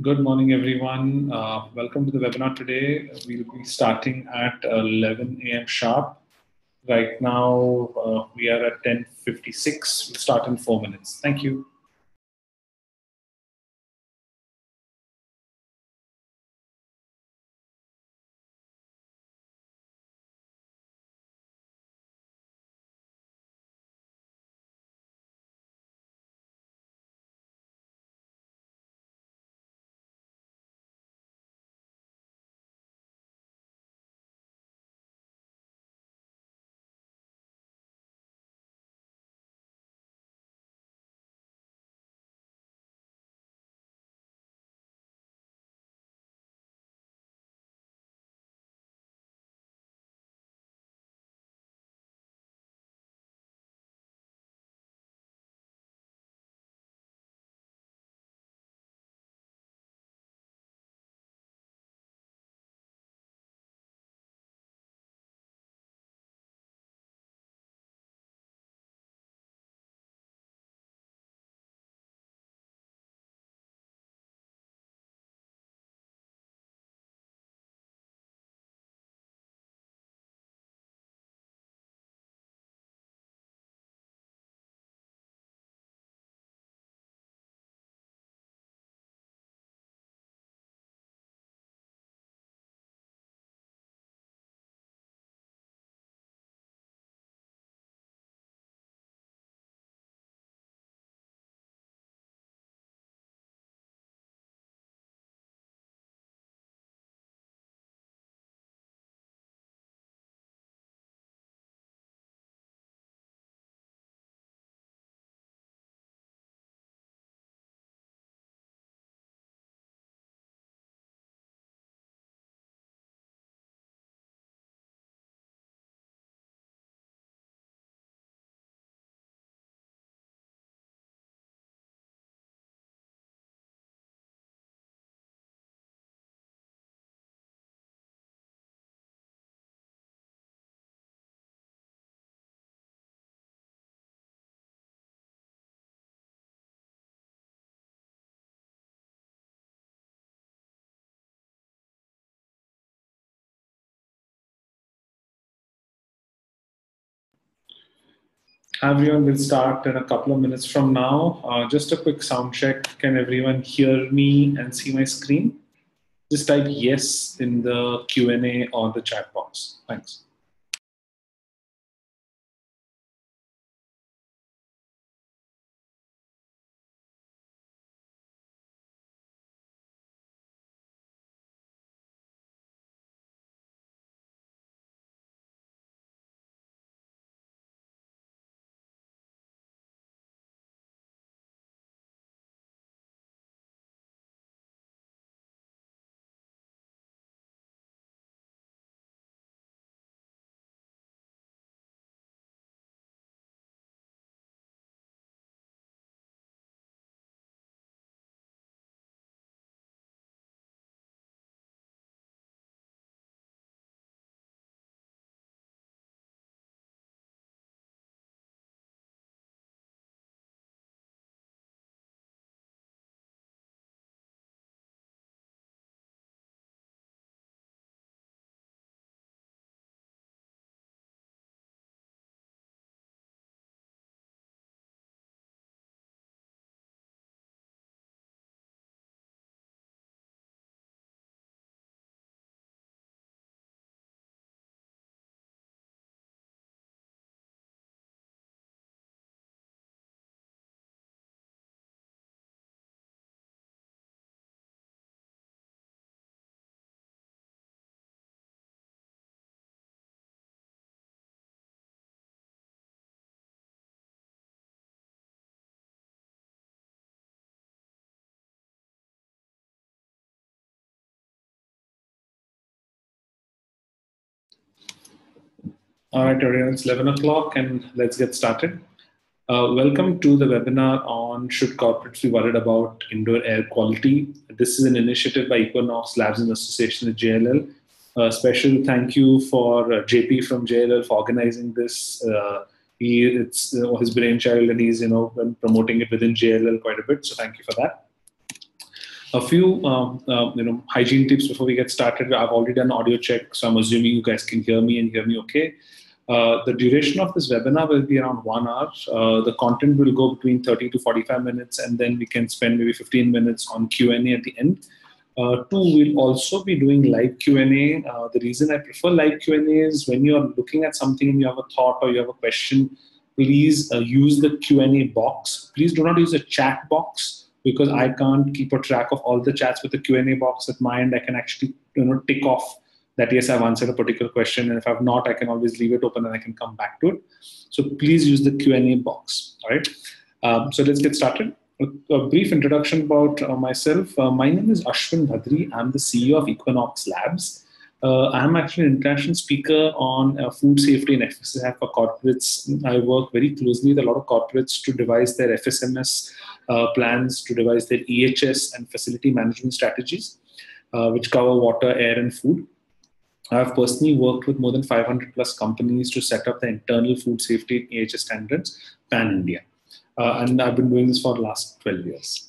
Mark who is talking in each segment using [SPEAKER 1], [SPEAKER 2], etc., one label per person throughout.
[SPEAKER 1] Good morning, everyone. Welcome to the webinar today. We'll be starting at 11 a.m. sharp. Right now, we are at 10:56. We'll start in 4 minutes. Thank you. Hi, everyone. We'll start in a couple of minutes from now. Just a quick sound check. Can everyone hear me and see my screen? Just type yes in the Q&A or the chat box. Thanks. All right, everyone, it's 11 o'clock and let's get started. Welcome to the webinar on Should Corporates Be Worried About Indoor Air Quality? This is an initiative by Equinox Labs in association with JLL. Special thank you for JP from JLL for organizing this. It's his brainchild and he's been promoting it within JLL quite a bit, so thank you for that. A few hygiene tips before we get started. I've already done audio check, so I'm assuming you guys can hear me and hear me okay. The duration of this webinar will be around 1 hour. The content will go between 30 to 45 minutes, and then we can spend maybe 15 minutes on Q&A at the end. Two, we'll also be doing live Q&A. The reason I prefer live Q&A is when you're looking at something and you have a thought or you have a question, please use the Q&A box. Please do not use a chat box, because I can't keep a track of all the chats with the Q&A box at my end. I can actually tick off that yes, I've answered a particular question, and if I've not, I can always leave it open and I can come back to it. So please use the Q&A box. All right. So let's get started. A brief introduction about myself. My name is Ashwin Bhadri. I'm the CEO of Equinox Labs. I'm actually an international speaker on food safety and FSSAI for corporates. I work very closely with a lot of corporates to devise their FSMS plans, to devise their EHS and facility management strategies, which cover water, air, and food. I've personally worked with more than 500 plus companies to set up the internal food safety and EHS standards pan-India. And I've been doing this for the last 12 years.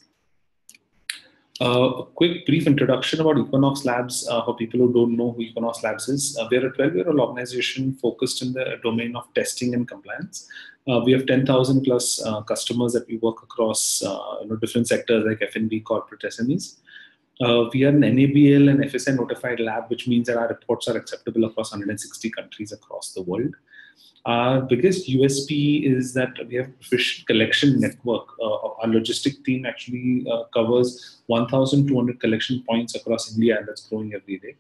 [SPEAKER 1] A quick brief introduction about Equinox Labs for people who don't know who Equinox Labs is. We're a 12-year-old organization focused in the domain of testing and compliance. We have 10,000 plus customers that we work across different sectors like F&B, corporate SMEs. We are an NABL and FSI notified lab, which means that our reports are acceptable across 160 countries across the world. Our biggest USP is that we have a proficient collection network. Our logistic team actually covers 1,200 collection points across India, and that's growing every day.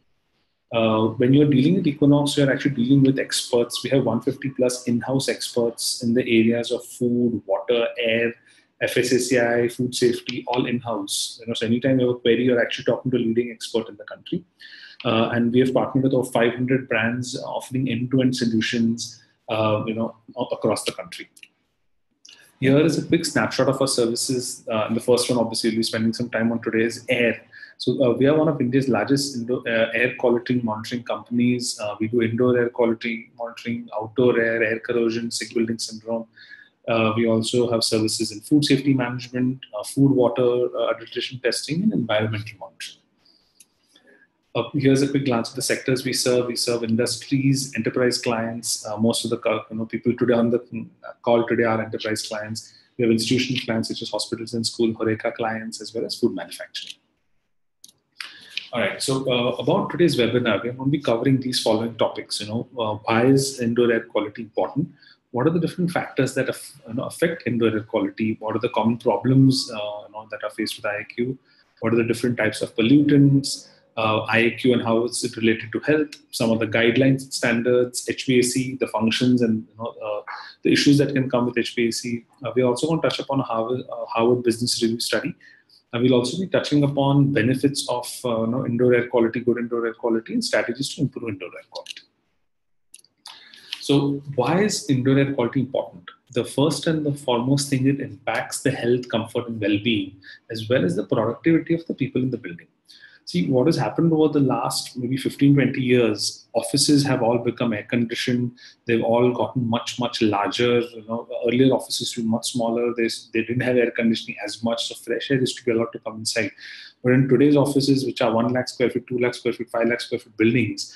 [SPEAKER 1] When you're dealing with Equinox, you're actually dealing with experts. We have 150 plus in-house experts in the areas of food, water, air, FSSAI, food safety, all in-house. So anytime you have a query, you're actually talking to a leading expert in the country. And we have partnered with over 500 brands offering end-to-end solutions across the country. Here is a quick snapshot of our services. And the first one, obviously, we'll be spending some time on today is air. So we are one of India's largest air quality monitoring companies. We do indoor air quality monitoring, outdoor air corrosion, sick building syndrome. We also have services in food safety management, food, water, adulteration testing, and environmental monitoring. Here's a quick glance at the sectors we serve. We serve industries, enterprise clients. Most of the people today on the call today are enterprise clients. We have institutional clients such as hospitals and school, HoReCa clients, as well as food manufacturing. All right, so about today's webinar, we're going to be covering these following topics. Why is indoor air quality important? What are the different factors that affect indoor air quality? What are the common problems that are faced with IAQ? What are the different types of pollutants? IAQ and how is it related to health, some of the guidelines, standards, HVAC, the functions, and the issues that can come with HVAC. We're also going to touch upon Harvard Business Review study. We'll also be touching upon benefits of indoor air quality, good indoor air quality, and strategies to improve indoor air quality. So why is indoor air quality important? The first and the foremost thing, it impacts the health, comfort, and well-being, as well as the productivity of the people in the building. See, what has happened over the last maybe 15, 20 years, offices have all become air-conditioned. They've all gotten much, much larger. Earlier offices were much smaller. They didn't have air conditioning as much, so fresh air used to be allowed to come inside. But in today's offices, which are 1 lakh square feet, 2 lakh square feet, 5 lakh square feet buildings,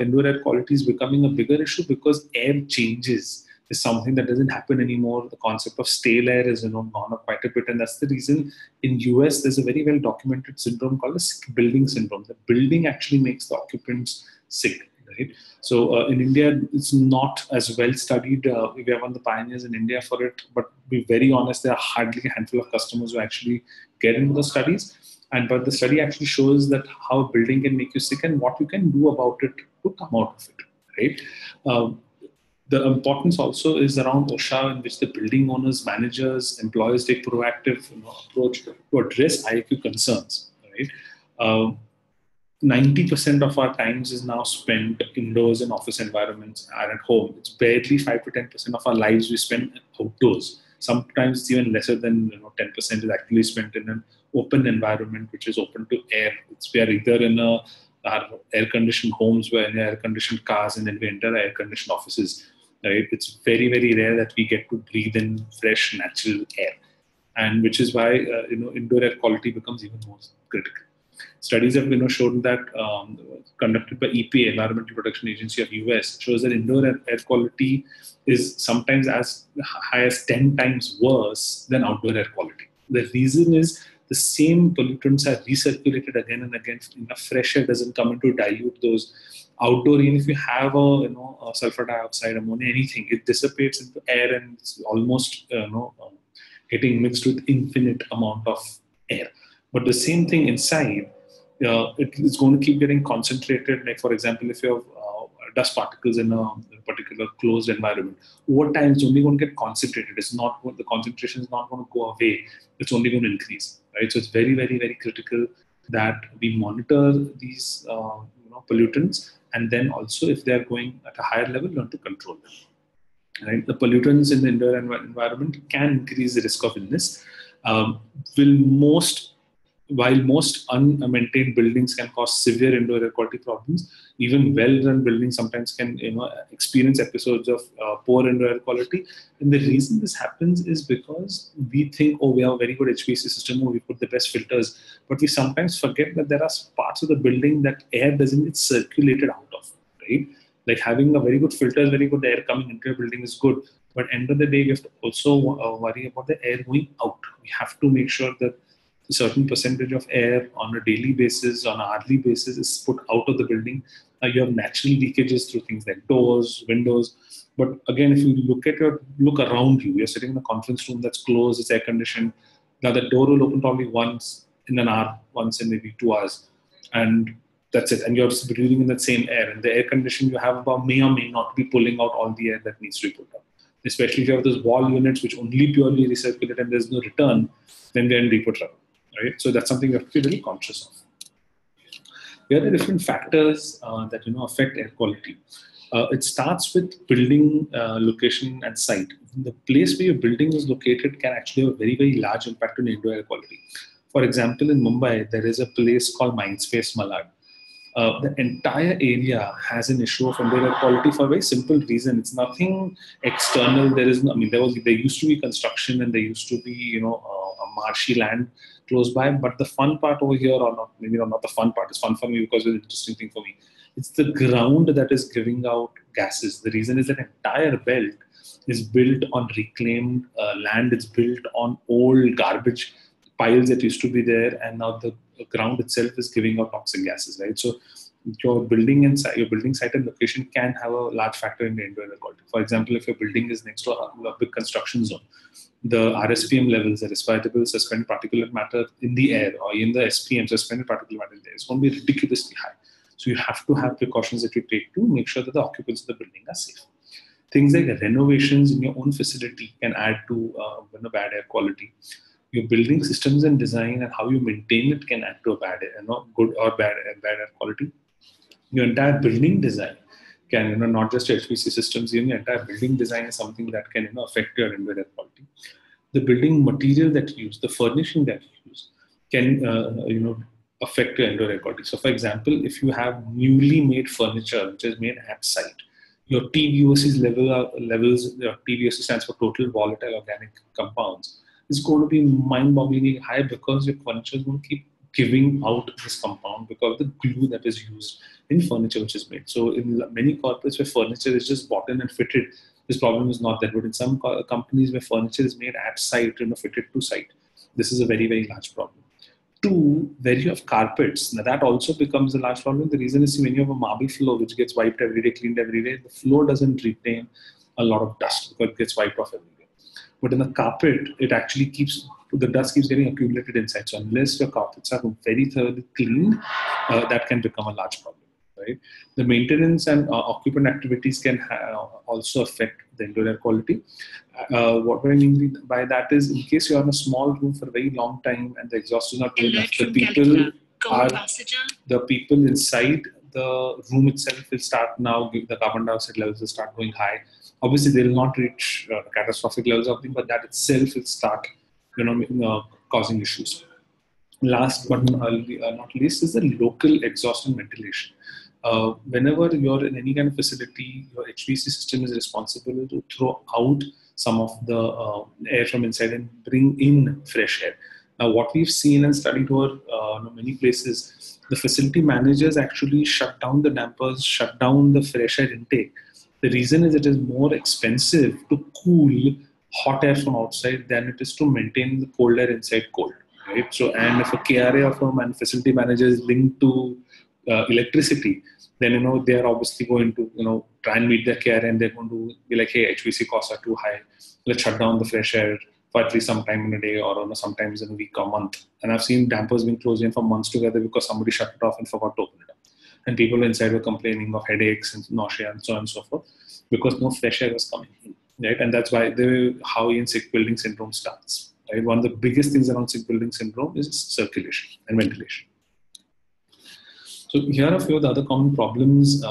[SPEAKER 1] indoor air quality is becoming a bigger issue because air changes is something that doesn't happen anymore. The concept of stale air is gone up quite a bit, and that's the reason in US there's a very well documented syndrome called the sick building syndrome. The building actually makes the occupants sick, right? So in India, it's not as well studied. We are one of the pioneers in India for it, but to be very honest, there are hardly a handful of customers who actually get into the studies. But the study actually shows that how a building can make you sick and what you can do about it to come out of it, right? The importance also is around OSHA, in which the building owners, managers, employees take proactive approach to address IAQ concerns. Right, 90% of our times is now spent indoors in office environments and at home. It's barely 5 to 10% of our lives we spend outdoors. Sometimes it's even lesser than 10% is actually spent in an open environment, which is open to air. We are either in our air-conditioned homes, we're in air-conditioned cars, and then we enter air-conditioned offices. Right? It's very, very rare that we get to breathe in fresh, natural air. and which is why indoor air quality becomes even more critical. Studies have shown that conducted by EPA, Environmental Protection Agency of US, shows that indoor air quality is sometimes as high as 10 times worse than outdoor air quality. The reason is the same pollutants are recirculated again and again. Enough fresh air doesn't come in to dilute those. Outdoor, even if you have a sulfur dioxide, ammonia, anything, it dissipates into air and it's almost getting mixed with infinite amount of air. But the same thing inside, it is going to keep getting concentrated. Like for example, if you have dust particles in a particular closed environment, over time it's only going to get concentrated. It's not the concentration is not going to go away. It's only going to increase, right? So it's very, very, very critical that we monitor these pollutants, and then also if they are going at a higher level, learn to control them. Right? The pollutants in the indoor environment can increase the risk of illness. While most unmaintained buildings can cause severe indoor air quality problems, even well-run buildings sometimes can experience episodes of poor indoor air quality. And the reason this happens is because we think, oh, we have a very good HVAC system, or we put the best filters, but we sometimes forget that there are parts of the building that air doesn't get circulated out of, right? Like having a very good filter, very good air coming into your building is good, but end of the day, you have to also worry about the air going out. We have to make sure that a certain percentage of air on a daily basis, on an hourly basis, is put out of the building. You have natural leakages through things like doors, windows. But again, if you look around you, you're sitting in a conference room that's closed, it's air conditioned. Now the door will open probably once in an hour, once in maybe 2 hours, and that's it. And you're just breathing in that same air. And the air condition you have about may or may not be pulling out all the air that needs to be put out. Especially if you have those wall units which only purely recirculate and there's no return, then they're in deeper trouble. Right? So that's something you have to be really conscious of. There are different factors that affect air quality. It starts with building location and site. The place where your building is located can actually have a very, very large impact on indoor air quality. For example, in Mumbai, there is a place called Mindspace Malad. The entire area has an issue of indoor air quality for a very simple reason. It's nothing external. There used to be construction and there used to be, a marshy land close by. But the fun part over here, or not, maybe not the fun part, it's fun for me because it's an interesting thing for me. It's the ground that is giving out gases. The reason is that entire belt is built on reclaimed land. It's built on old garbage piles that used to be there, and now the ground itself is giving out toxic gases, right? So your building site and location can have a large factor in the indoor air quality. For example, if your building is next to a big construction zone, the RSPM levels, the respirable suspended particulate matter in the air, or in the SPM, suspended particulate matter in the air, is going to be ridiculously high. So you have to have precautions that you take to make sure that the occupants of the building are safe. Things like renovations in your own facility can add to bad air quality. Your building systems and design and how you maintain it can add to a good or bad air quality. Your entire building design can, not just HVAC systems, even your entire building design is something that can, affect your indoor air quality. The building material that you use, the furnishing that you use, can, affect your indoor air quality. So, for example, if you have newly made furniture which is made at site, your TVOC levels, your TVOC stands for total volatile organic compounds, is going to be mind-bogglingly high because your furniture is going to keep giving out this compound because of the glue that is used in furniture which is made. So in many corporates where furniture is just bought in and fitted, this problem is not that good. In some companies where furniture is made at site, fitted to site, this is a very, very large problem. Two, where you have carpets, now that also becomes a large problem. The reason is when you have a marble floor which gets wiped every day, cleaned every day, the floor doesn't retain a lot of dust because it gets wiped off every day. But in the carpet, it actually the dust keeps getting accumulated inside. So unless your carpets are very thoroughly cleaned, that can become a large problem, right? The maintenance and occupant activities can also affect the indoor air quality. What I mean by that is, in case you're in a small room for a very long time and the exhaust is not good enough, the people inside the room itself will start now, the carbon dioxide levels will start going high. Obviously, they will not reach catastrophic levels of them, but that itself will start, causing issues. Last but not least is the local exhaust and ventilation. Whenever you're in any kind of facility, your HVAC system is responsible to throw out some of the air from inside and bring in fresh air. Now, what we've seen and studied over many places, the facility managers actually shut down the dampers, shut down the fresh air intake. The reason is it is more expensive to cool hot air from outside than it is to maintain the cold air inside cold, right? So, and if a KRA of a facility manager is linked to electricity, then they are obviously going to try and meet their KRA, and they're going to be like, hey, HVC costs are too high. Let's shut down the fresh air for at least some time in a day, or sometimes in a week or month. And I've seen dampers being closed in for months together because somebody shut it off and forgot to open it up. And people inside were complaining of headaches and nausea and so on and so forth because no fresh air was coming in, right? And that's why how in sick building syndrome starts, right? One of the biggest things around sick building syndrome is circulation and ventilation. So here are a few of the other common problems,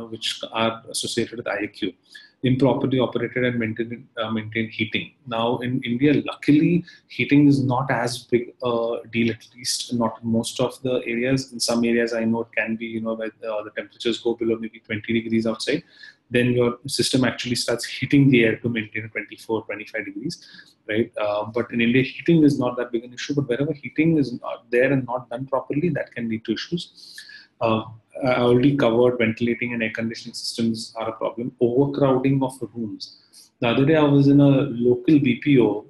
[SPEAKER 1] which are associated with IAQ. Improperly operated and maintained heating. Now in India, luckily, heating is not as big a deal, at least not in most of the areas. In some areas, I know it can be, where the temperatures go below maybe 20 degrees outside. Then your system actually starts heating the air to maintain 24, 25 degrees, right? But in India, heating is not that big an issue. But wherever heating is not there and not done properly, that can lead to issues. I already covered ventilating and air conditioning systems are a problem. Overcrowding of rooms. The other day I was in a local BPO.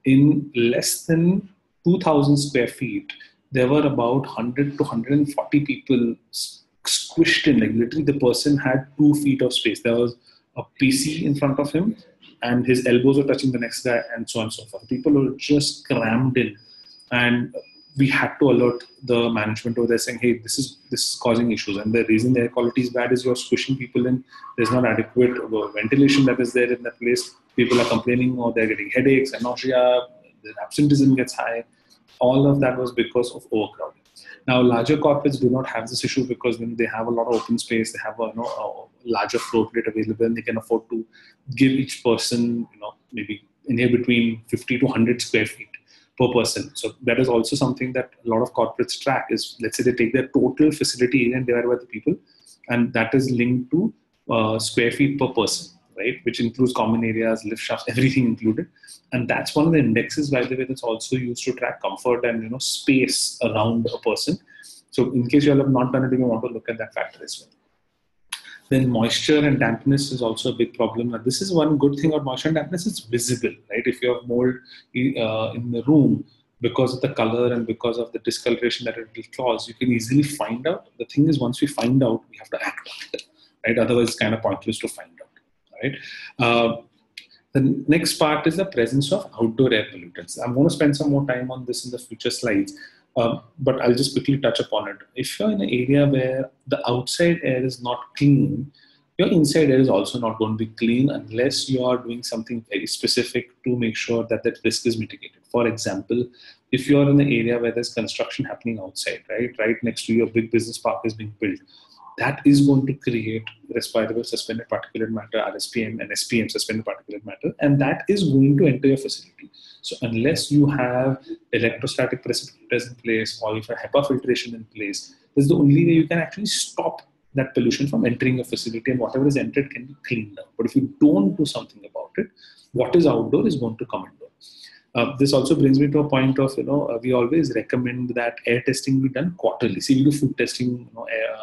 [SPEAKER 1] In less than 2,000 square feet, there were about 100 to 140 people squished in. Like literally the person had 2 feet of space. There was a PC in front of him and his elbows were touching the next guy and so on and so forth. People were just crammed in. And we had to alert the management over there saying, hey, this is causing issues. And the reason the air quality is bad is you're squishing people in. There's not adequate ventilation that is there in that place. People are complaining or they're getting headaches and nausea. The absenteeism gets high. All of that was because of overcrowding. Now, larger corporates do not have this issue because then they have a lot of open space. They have a larger floor plate available, and they can afford to give each person, maybe anywhere between 50 to 100 square feet per person. So that is also something that a lot of corporates track is, let's say they take their total facility area and divide by the people, and that is linked to square feet per person, right? Which includes common areas, lift shafts, everything included. And that's one of the indexes, by the way, that's also used to track comfort and space around a person. So in case you all have not done it, you want to look at that factor as well. Then moisture and dampness is also a big problem. Now, this is one good thing about moisture and dampness, it's visible, right? If you have mold in the room, because of the color and because of the discoloration that it will cause, you can easily find out. The thing is, once we find out, we have to act on it, right? Otherwise, it's kind of pointless to find out, right? The next part is the presence of outdoor air pollutants. I'm going to spend some more time on this in the future slides. But I'll just quickly touch upon it. If you're in an area where the outside air is not clean, your inside air is also not going to be clean unless you are doing something very specific to make sure that that risk is mitigated. For example, if you're in an area where there's construction happening outside, right next to your big business park is being built, that is going to create respirable suspended particulate matter, RSPM and SPM, suspended particulate matter, and that is going to enter your facility. So unless you have electrostatic precipitators in place or if you have HEPA filtration in place, this is the only way you can actually stop that pollution from entering your facility, and whatever is entered can be cleaned up. But if you don't do something about it, what is outdoor is going to come indoor. This also brings me to a point of, we always recommend that air testing be done quarterly. See, we do food testing,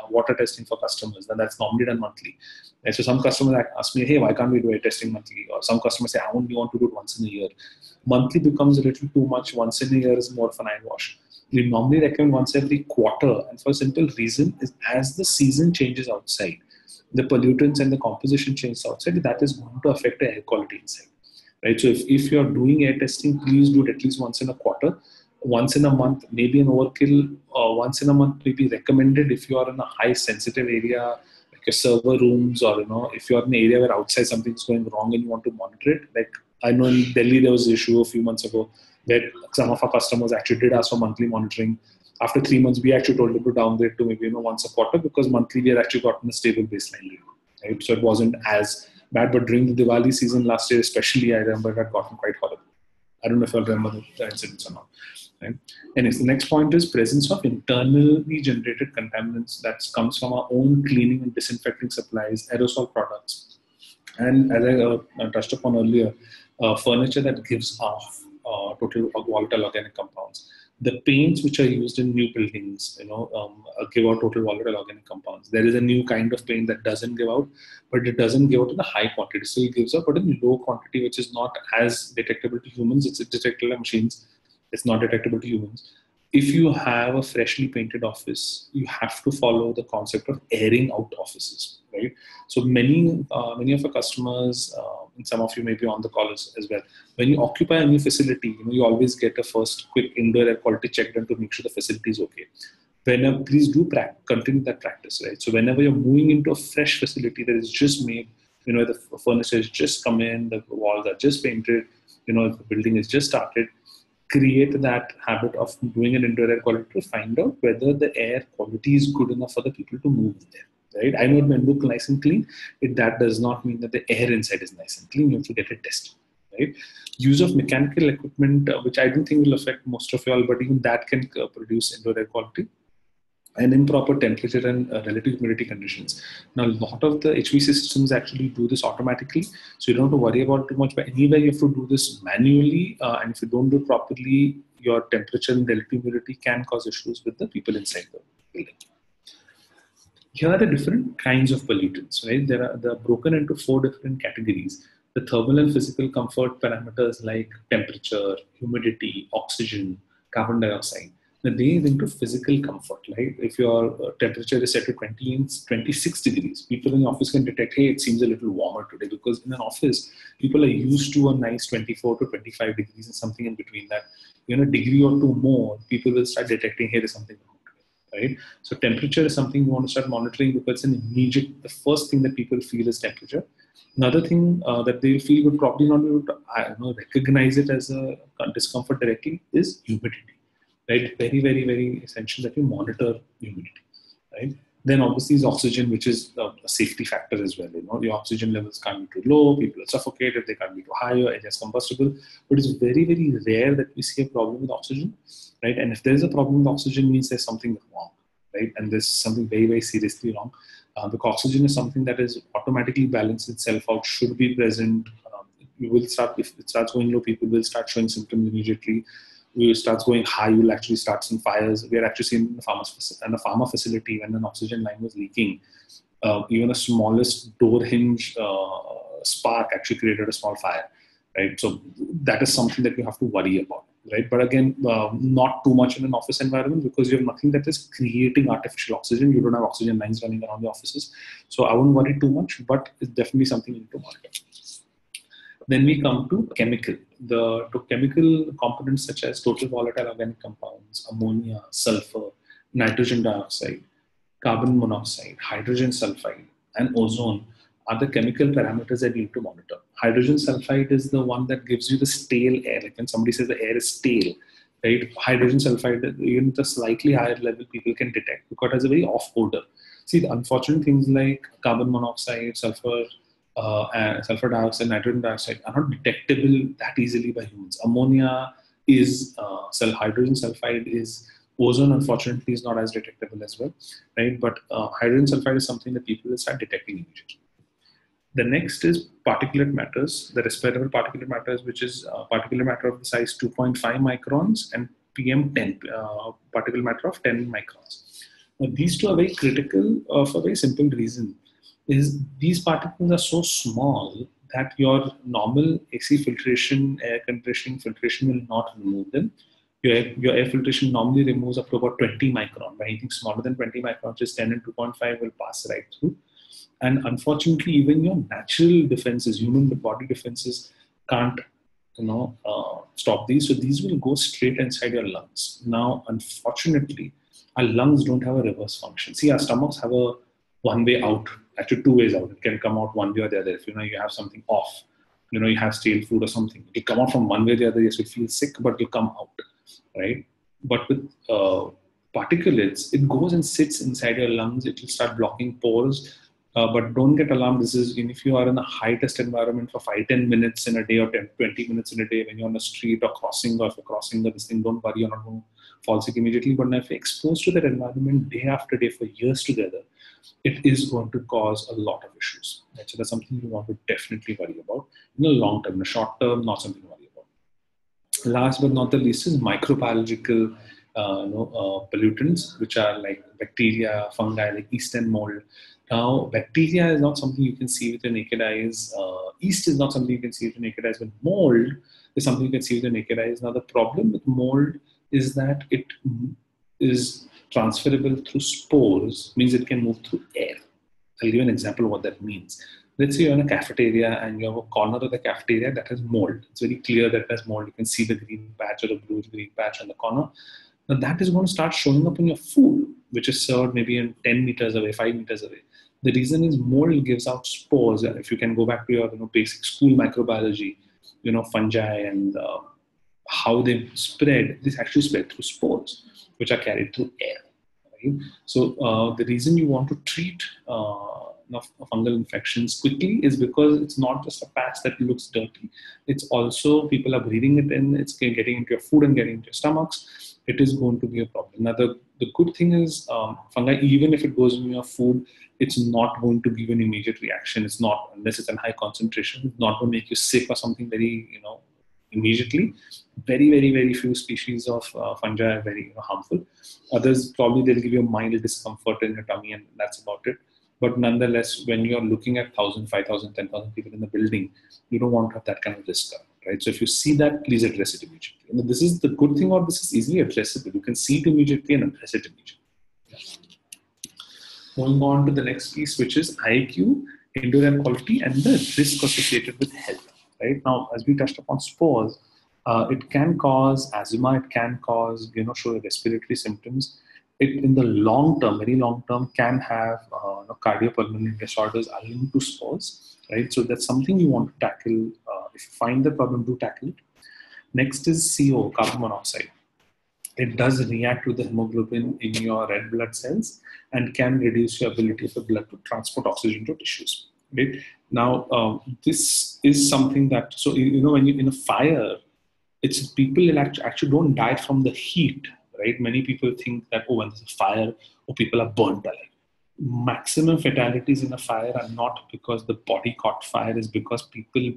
[SPEAKER 1] water testing for customers, and that's normally done monthly. And so some customers ask me, hey, why can't we do air testing monthly? Or some customers say, I only want to do it once in a year. Monthly becomes a little too much. Once in a year is more of an eye wash. We normally recommend once every quarter, and for a simple reason is as the season changes outside, the pollutants and the composition changes outside, that is going to affect the air quality inside. Right? So if you're doing air testing, please do it at least once in a quarter. Once in a month, maybe an overkill. Once in a month may be recommended if you are in a high sensitive area, like your server rooms, or if you're in an area where outside something's going wrong and you want to monitor it. Like I know in Delhi there was an issue a few months ago that some of our customers actually did ask for monthly monitoring. After 3 months, we actually told them to downgrade to maybe once a quarter, because monthly we had actually gotten a stable baseline. Right? So it wasn't as bad, but during the Diwali season last year, especially, I remember it had gotten quite horrible. I don't know if I'll remember the incidents or not. Right? Anyways, the next point is presence of internally generated contaminants that comes from our own cleaning and disinfecting supplies, aerosol products, And as I touched upon earlier, furniture that gives off total volatile organic compounds. The paints which are used in new buildings, give out total volatile organic compounds. There is a new kind of paint that doesn't give out, but it doesn't give out in a high quantity. So it gives out, but in low quantity, which is not as detectable to humans. It's detectable to machines. It's not detectable to humans. If you have a freshly painted office, you have to follow the concept of airing out offices, right? So many of our customers, and some of you may be on the call as well. When you occupy a new facility, you always get a first quick indoor air quality check done to make sure the facility is okay. Whenever, please do continue that practice, right? So whenever you're moving into a fresh facility that is just made, the furniture has just come in, the walls are just painted, the building is just started, create that habit of doing an indoor air quality to find out whether the air quality is good enough for the people to move there. Right? I know it may look nice and clean. That does not mean that the air inside is nice and clean. You have to get it tested. Right? Use of mechanical equipment, which I do think will affect most of you all, but even that can produce indoor air quality. And improper temperature and relative humidity conditions. Now, a lot of the HVAC systems actually do this automatically, so you don't have to worry about it too much. But anyway, you have to do this manually, and if you don't do it properly, your temperature and relative humidity can cause issues with the people inside the building. Here are the different kinds of pollutants, right? They're broken into 4 different categories. The thermal and physical comfort parameters like temperature, humidity, oxygen, carbon dioxide. Now, they is into physical comfort, right? If your temperature is set to 26 degrees, people in the office can detect, hey, it seems a little warmer today, because in an office, people are used to a nice 24 to 25 degrees and something in between that. A degree or two more, people will start detecting, hey, there's something wrong. Right? So temperature is something you want to start monitoring, because the first thing that people feel is temperature. Another thing that they feel would probably not be able to recognize it as a discomfort directly is humidity, right? Very, very, very essential that you monitor humidity, right? Then obviously is oxygen, which is a safety factor as well. The oxygen levels can't be too low, people are suffocated, they can't be too high, or it's combustible. But it's very, very rare that we see a problem with oxygen, right? And if there's a problem with oxygen, it means there's something wrong, right? And there's something very, very seriously wrong. Because oxygen is something that is automatically balanced itself out, should be present. If it starts going low, people will start showing symptoms immediately. If it starts going high, you will actually start seeing fires. We are actually seeing in a pharma facility, when an oxygen line was leaking, even a smallest door hinge spark actually created a small fire, right? So that is something that you have to worry about, right? But again, not too much in an office environment, because you have nothing that is creating artificial oxygen. You don't have oxygen lines running around the offices. So I wouldn't worry too much, but it's definitely something you need to monitor. Then we come to chemical. The chemical components such as total volatile organic compounds, ammonia, sulfur, nitrogen dioxide, carbon monoxide, hydrogen sulfide, and ozone are the chemical parameters that you need to monitor. Hydrogen sulfide is the one that gives you the stale air. Like when somebody says the air is stale, right? Hydrogen sulfide, even at a slightly higher level, people can detect because it has a very off odor. See, the unfortunate things like carbon monoxide, sulfur dioxide, nitrogen dioxide are not detectable that easily by humans. Ammonia is, hydrogen sulfide is, ozone unfortunately is not as detectable as well, right? But hydrogen sulfide is something that people will start detecting immediately. The next is particulate matters, the respirable particulate matters, which is particulate matter of the size 2.5 microns and PM10, particulate matter of 10 microns. Now, these two are very critical for a very simple reason. Is these particles are so small that your normal AC filtration, air conditioning filtration will not remove them. Your air filtration normally removes up to about 20 micron. But anything smaller than 20 microns, just 10 and 2.5 will pass right through. And unfortunately, even your natural defenses, human body defenses, can't stop these. So these will go straight inside your lungs. Now, unfortunately, our lungs don't have a reverse function. See, our stomachs have a one way out, actually 2 ways out. It can come out one way or the other. If you have something off, you have stale food or something, it'll come out from one way or the other. Yes, you feel sick, but it'll come out, right? But with particulates, it goes and sits inside your lungs. It will start blocking pores. But don't get alarmed. This is if you are in a high test environment for 5-10 minutes in a day or 10-20 minutes in a day when you're on a street or crossing, or if you're crossing this thing, don't worry, you're not going to fall sick immediately. But if you're exposed to that environment day after day for years together, it is going to cause a lot of issues. Right? So that's something you want to definitely worry about in the long term. In the short term, not something to worry about. Last but not the least is microbiological pollutants, which are like bacteria, fungi, like yeast and mold. Now, bacteria is not something you can see with your naked eyes. Yeast is not something you can see with your naked eyes, but mold is something you can see with your naked eyes. Now, the problem with mold is that it is transferable through spores, means it can move through air. I'll give you an example of what that means. Let's say you're in a cafeteria and you have a corner of the cafeteria that has mold. It's very clear that there's mold. You can see the green patch or the blue-green patch on the corner. Now that is going to start showing up in your food, which is served maybe in 10 meters away, 5 meters away. The reason is mold gives out spores. If you can go back to your basic school microbiology, fungi and how they spread, this actually spread through spores, which are carried through air. Right? So the reason you want to treat fungal infections quickly is because it's not just a patch that looks dirty. It's also people are breathing it in, it's getting into your food and getting into your stomachs. It is going to be a problem. Now, the good thing is fungi, even if it goes in your food, it's not going to give an immediate reaction. It's not, unless it's in high concentration, it's not going to make you sick or something very, immediately. Very, very, very few species of fungi are very harmful. Others, probably they'll give you a mild discomfort in your tummy and that's about it. But nonetheless, when you're looking at 1,000, 5,000, 10,000 people in the building, you don't want to have that kind of risk, right? So if you see that, please address it immediately. And this is the good thing, or this is easily addressable. You can see it immediately and address it immediately. Yeah. Moving on to the next piece, which is IAQ, indoor air quality, and the risk associated with health. Right now, as we touched upon spores, it can cause asthma. It can cause, show respiratory symptoms. It, in the long term, very long term, can have cardiopulmonary disorders are linked to spores, right? So that's something you want to tackle. If you find the problem, do tackle it. Next is CO, carbon monoxide. It does react with the hemoglobin in your red blood cells and can reduce your ability of the blood to transport oxygen to tissues. Right? Now, this is something that, so, when you're in a fire, it's people actually don't die from the heat. Right? Many people think that, when there's a fire, people are burnt alive. Maximum fatalities in a fire are not because the body caught fire, is because people,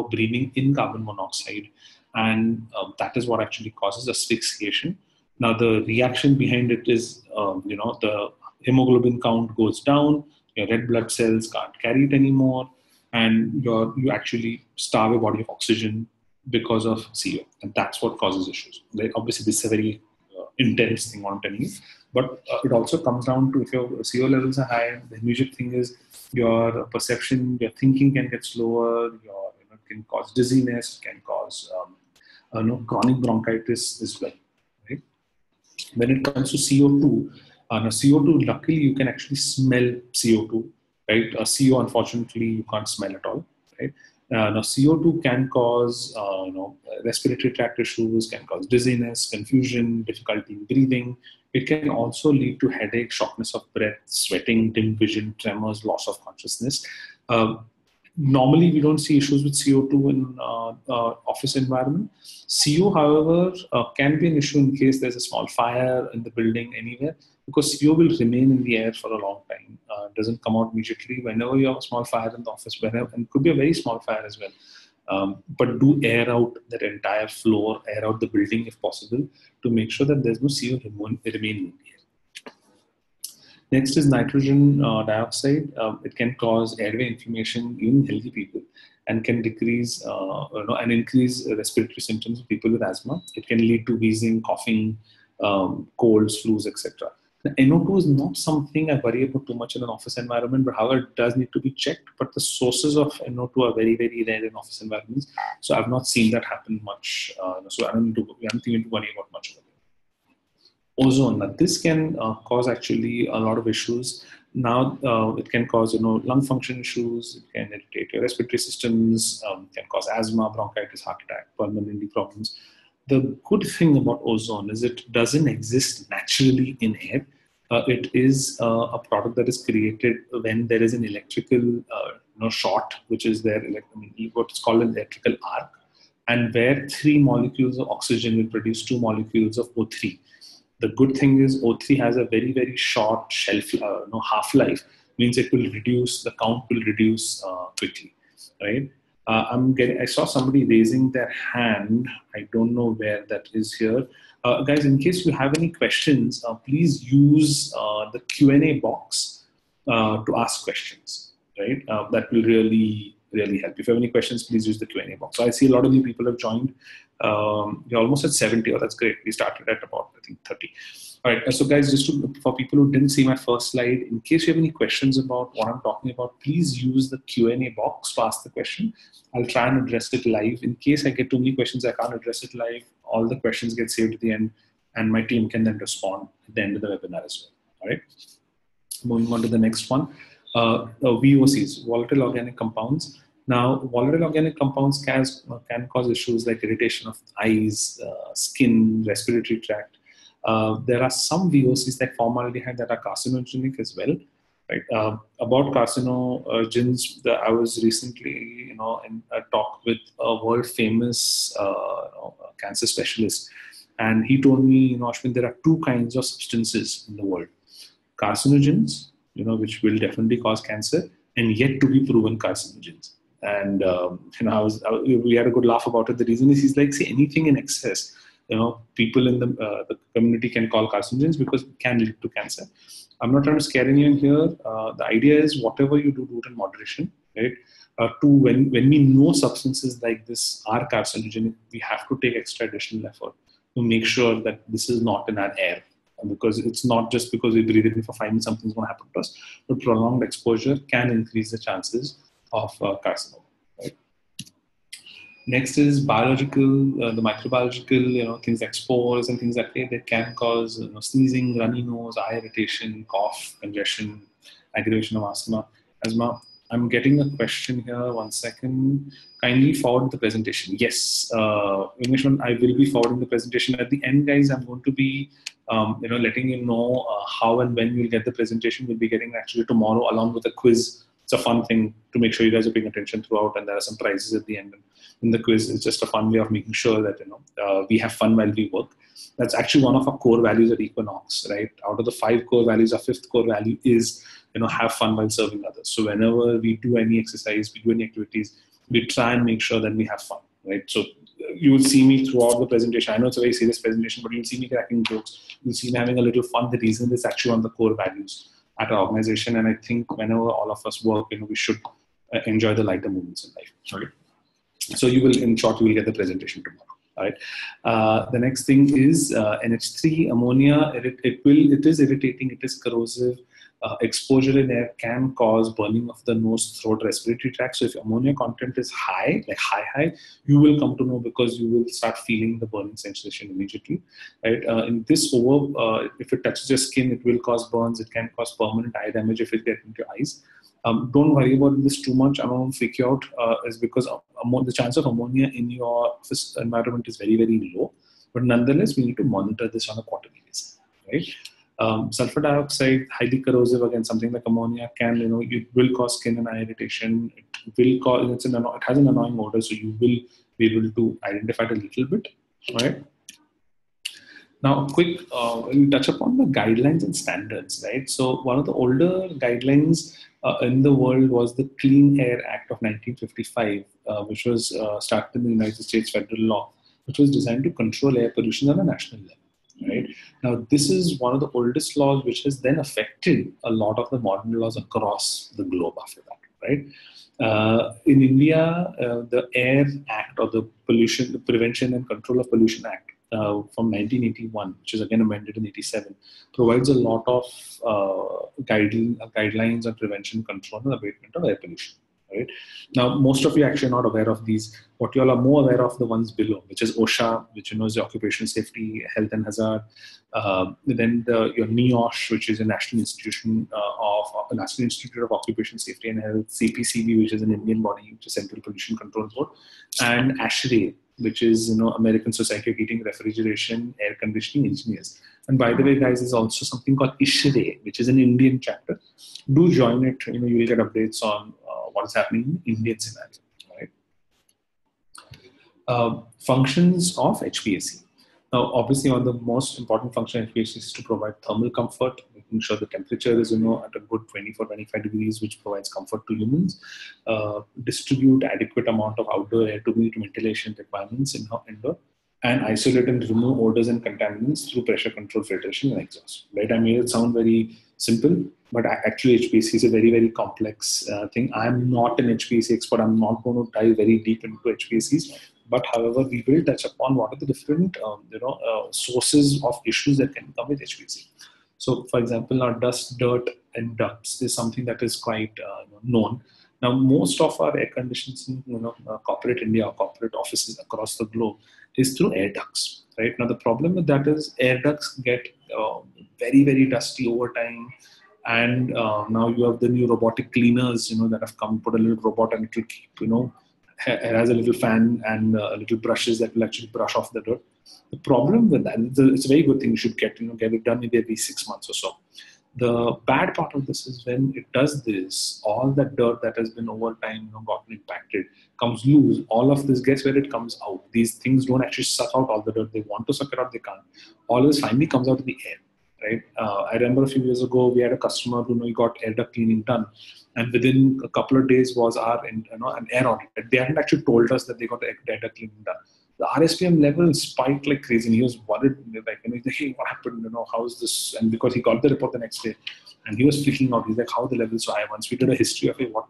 [SPEAKER 1] breathing in carbon monoxide. And that is what actually causes asphyxiation. Now, the reaction behind it is, the hemoglobin count goes down, your red blood cells can't carry it anymore, and you actually starve your body of oxygen because of CO. And that's what causes issues. Right? Obviously, this is a very intense thing on telling you, but it also comes down to, if your CO levels are high, the immediate thing is your perception, your thinking can get slower, it can cause dizziness, can cause chronic bronchitis as well. Right? When it comes to CO2, CO2, luckily you can actually smell CO2, right? CO, unfortunately, you can't smell at all, right? Now, CO2 can cause respiratory tract issues, can cause dizziness, confusion, difficulty in breathing. It can also lead to headache, shortness of breath, sweating, dim vision, tremors, loss of consciousness. Normally, we don't see issues with CO2 in office environment. CO, however, can be an issue in case there's a small fire in the building anywhere, because CO will remain in the air for a long time. It doesn't come out immediately. Whenever you have a small fire in the office, and it could be a very small fire as well, but do air out that entire floor, air out the building if possible, to make sure that there's no CO remaining in the air. Next is nitrogen dioxide. It can cause airway inflammation in healthy people and can decrease and increase respiratory symptoms of people with asthma. It can lead to wheezing, coughing, colds, flus, etc. The NO2 is not something I worry about too much in an office environment, but however, it does need to be checked. But the sources of NO2 are very, very rare in office environments. So I've not seen that happen much. So we haven't even to worry about much of it. Ozone. Now, this can cause actually a lot of issues. Now, it can cause lung function issues. It can irritate your respiratory systems. Can cause asthma, bronchitis, heart attack, pulmonary problems. The good thing about ozone is it doesn't exist naturally in air. It is a product that is created when there is an electrical short, which is there, what's called an electrical arc, and where 3 molecules of oxygen will produce 2 molecules of O3. The good thing is O3 has a very, very short shelf, half-life, means it will reduce, the count will reduce quickly, right? I saw somebody raising their hand. I don't know where that is here. Guys, in case you have any questions, please use the Q&A box to ask questions, right? That will really, really help. If you have any questions, please use the Q&A box. So I see a lot of new people have joined. You're almost at 70. Oh, that's great. We started at about, I think, 30. All right. So guys, for people who didn't see my first slide, in case you have any questions about what I'm talking about, please use the Q&A box to ask the question. I'll try and address it live. In case I get too many questions, I can't address it live. All the questions get saved at the end, and my team can then respond at the end of the webinar as well. All right. Moving on to the next one. VOCs, volatile organic compounds. Now, volatile organic compounds can cause issues like irritation of eyes, skin, respiratory tract. There are some VOCs like formaldehyde that are carcinogenic as well. Right. About carcinogens, I was recently, in a talk with a world famous cancer specialist, and he told me, Ashwin, there are 2 kinds of substances in the world: carcinogens, which will definitely cause cancer, and yet to be proven carcinogens. And we had a good laugh about it. The reason is, he's like, see, anything in excess, people in the community can call carcinogens because it can lead to cancer. I'm not trying to scare anyone here. The idea is whatever you do it in moderation, right? When we know substances like this are carcinogenic, we have to take extra additional effort to make sure that this is not in our air. Because it's not just because we breathe it in for 5 minutes, something's going to happen to us, but prolonged exposure can increase the chances of carcinoma. Right? Next is biological, the microbiological, things like spores and things like that can cause sneezing, runny nose, eye irritation, cough, congestion, aggravation of asthma. I'm getting a question here. 1 second. Kindly forward the presentation. Yes, Englishman, I will be forwarding the presentation. At the end, guys, I'm going to be letting you know how and when you'll get the presentation. We'll be getting actually tomorrow along with a quiz. It's a fun thing to make sure you guys are paying attention throughout, and there are some prizes at the end. In the quiz, it's just a fun way of making sure that we have fun while we work. That's actually one of our core values at Equinox, right? Out of the 5 core values, our 5th core value is have fun while serving others. So whenever we do any exercise, we do any activities, we try and make sure that we have fun, right? So you will see me throughout the presentation. I know it's a very serious presentation, but you'll see me cracking jokes. You'll see me having a little fun. The reason is actually one of the core values at our organization. And I think whenever all of us work, we should enjoy the lighter moments in life. Okay? So you will, in short, you will get the presentation tomorrow. All right. The next thing is NH3 ammonia. It is irritating. It is corrosive. Exposure in air can cause burning of the nose, throat, respiratory tract. So if ammonia content is high, like high, you will come to know because you will start feeling the burning sensation immediately. Right? In this if it touches your skin, it will cause burns. It can cause permanent eye damage if it gets into your eyes. Don't worry about this too much. I won't freak you out. Is because the chance of ammonia in your environment is very, very low. But nonetheless, we need to monitor this on a quarterly basis. Right? Sulfur dioxide, highly corrosive, again, something like ammonia can, it will cause skin and eye irritation. It will cause, it has an annoying odor, so you will be able to identify it a little bit, right? Now, quick, we'll touch upon the guidelines and standards, right? So one of the older guidelines in the world was the Clean Air Act of 1955, which was started in the United States federal law, which was designed to control air pollution on a national level. Right. Now, this is one of the oldest laws which has then affected a lot of the modern laws across the globe after that. Right. In India, the Air Act, or the Prevention and Control of Pollution Act from 1981, which is again amended in 87, provides a lot of guidelines on prevention, control, and abatement of air pollution. Right. Now, most of you actually are not aware of these. What you all are more aware of the ones below, which is OSHA, which is the Occupational Safety, Health and Hazard. Then your NIOSH, which is a National Institute of Occupational Safety and Health. CPCB, which is an Indian body, which is Central Pollution Control Board, and ASHRAE, which is American Society of Heating, Refrigeration, Air Conditioning Engineers. And by the way, guys, there's also something called ISHRE, which is an Indian chapter. Do join it. You will get updates on what is happening in Indian scenario. Right? Functions of HVAC. Now, obviously, one of the most important function of HVAC is to provide thermal comfort, making sure the temperature is, at a good 24, 25 degrees, which provides comfort to humans. Distribute adequate amount of outdoor air to meet ventilation requirements in indoor, and isolate and remove odors and contaminants through pressure control, filtration, and exhaust. Right? I made it sound very simple, but actually HVAC is a very, very complex thing. I'm not an HVAC expert. I'm not going to dive very deep into HVACs. But however, we will touch upon what are the different sources of issues that can come with HVAC. So, for example, our dust, dirt, and ducts is something that is quite known. Now, most of our air conditions in corporate India or corporate offices across the globe is through air ducts. Right now, the problem with that is air ducts get very, very dusty over time. And now you have the new robotic cleaners, that have come. Put a little robot and it will keep, it has a little fan and little brushes that will actually brush off the dirt. The problem with that, it's a very good thing. You should get it done maybe every 6 months or so. The bad part of this is when it does this, all that dirt that has been over time gotten impacted comes loose. All of this, guess where it comes out? These things don't actually suck out all the dirt. They want to suck it out, they can't. All this finally comes out in the air. Right? I remember a few years ago, we had a customer who got air duct cleaning done. And within a couple of days was an air audit. They hadn't actually told us that they got air duct cleaning done. The RSPM level spiked like crazy. And he was worried, like, hey, what happened? How is this? And because he got the report the next day, and he was freaking out. He's like, how the levels so high? Once we did a history of, hey, what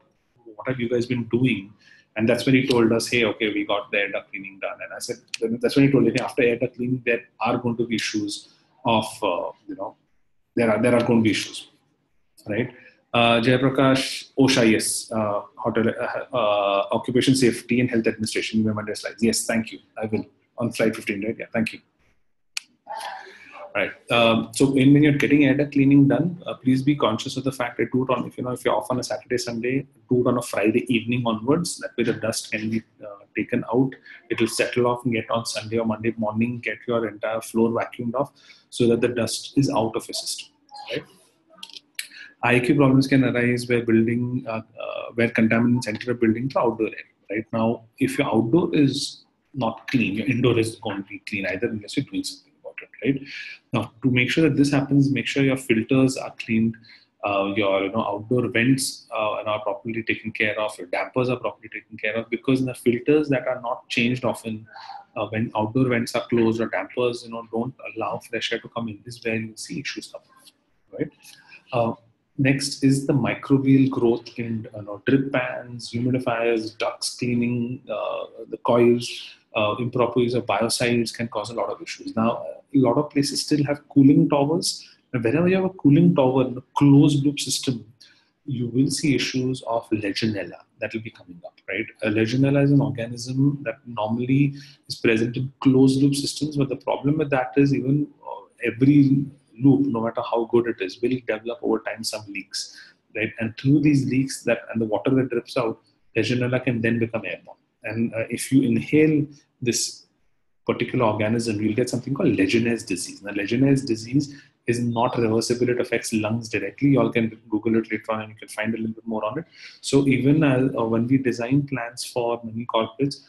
[SPEAKER 1] have you guys been doing? And that's when he told us, hey, okay, we got the air duct cleaning done. And I said, that's when he told me, hey, after air duct cleaning, there are going to be issues of, there are going to be issues, right? Jayaprakash, OSHA, yes. Hotel, Occupation Safety and Health Administration. You remember the slides? Yes, thank you. I will. On slide 15, right? Yeah, thank you. Right. So when you're getting air duct cleaning done, please be conscious of the fact that do it on, if you're off on a Saturday, Sunday, do it on a Friday evening onwards. That way the dust can be taken out. It will settle off and get on Sunday or Monday morning, get your entire floor vacuumed off so that the dust is out of your system. Right. IQ problems can arise where where contaminants enter a building through outdoor air. Right now, if your outdoor is not clean, your indoor is going to be clean either unless you're doing something about it. Right now, to make sure that this happens, make sure your filters are cleaned, your outdoor vents are properly taken care of, your dampers are properly taken care of. Because the filters that are not changed often, when outdoor vents are closed or dampers don't allow fresh air to come in, is where you see issues come. Right. Next is the microbial growth in drip pans, humidifiers, ducts cleaning, the coils, improper use of biocides can cause a lot of issues. Now, a lot of places still have cooling towers. And whenever you have a cooling tower in a closed loop system, you will see issues of Legionella that will be coming up, right? Legionella is an organism that normally is present in closed loop systems, but the problem with that is even every loop, no matter how good it is, will develop over time some leaks, right? And through these leaks and the water that drips out, Legionella can then become airborne. And if you inhale this particular organism, you'll get something called Legionnaire's disease. Now, Legionnaire's disease is not reversible. It affects lungs directly. You all can Google it later on and you can find a little bit more on it. So even when we design plans for many corporates,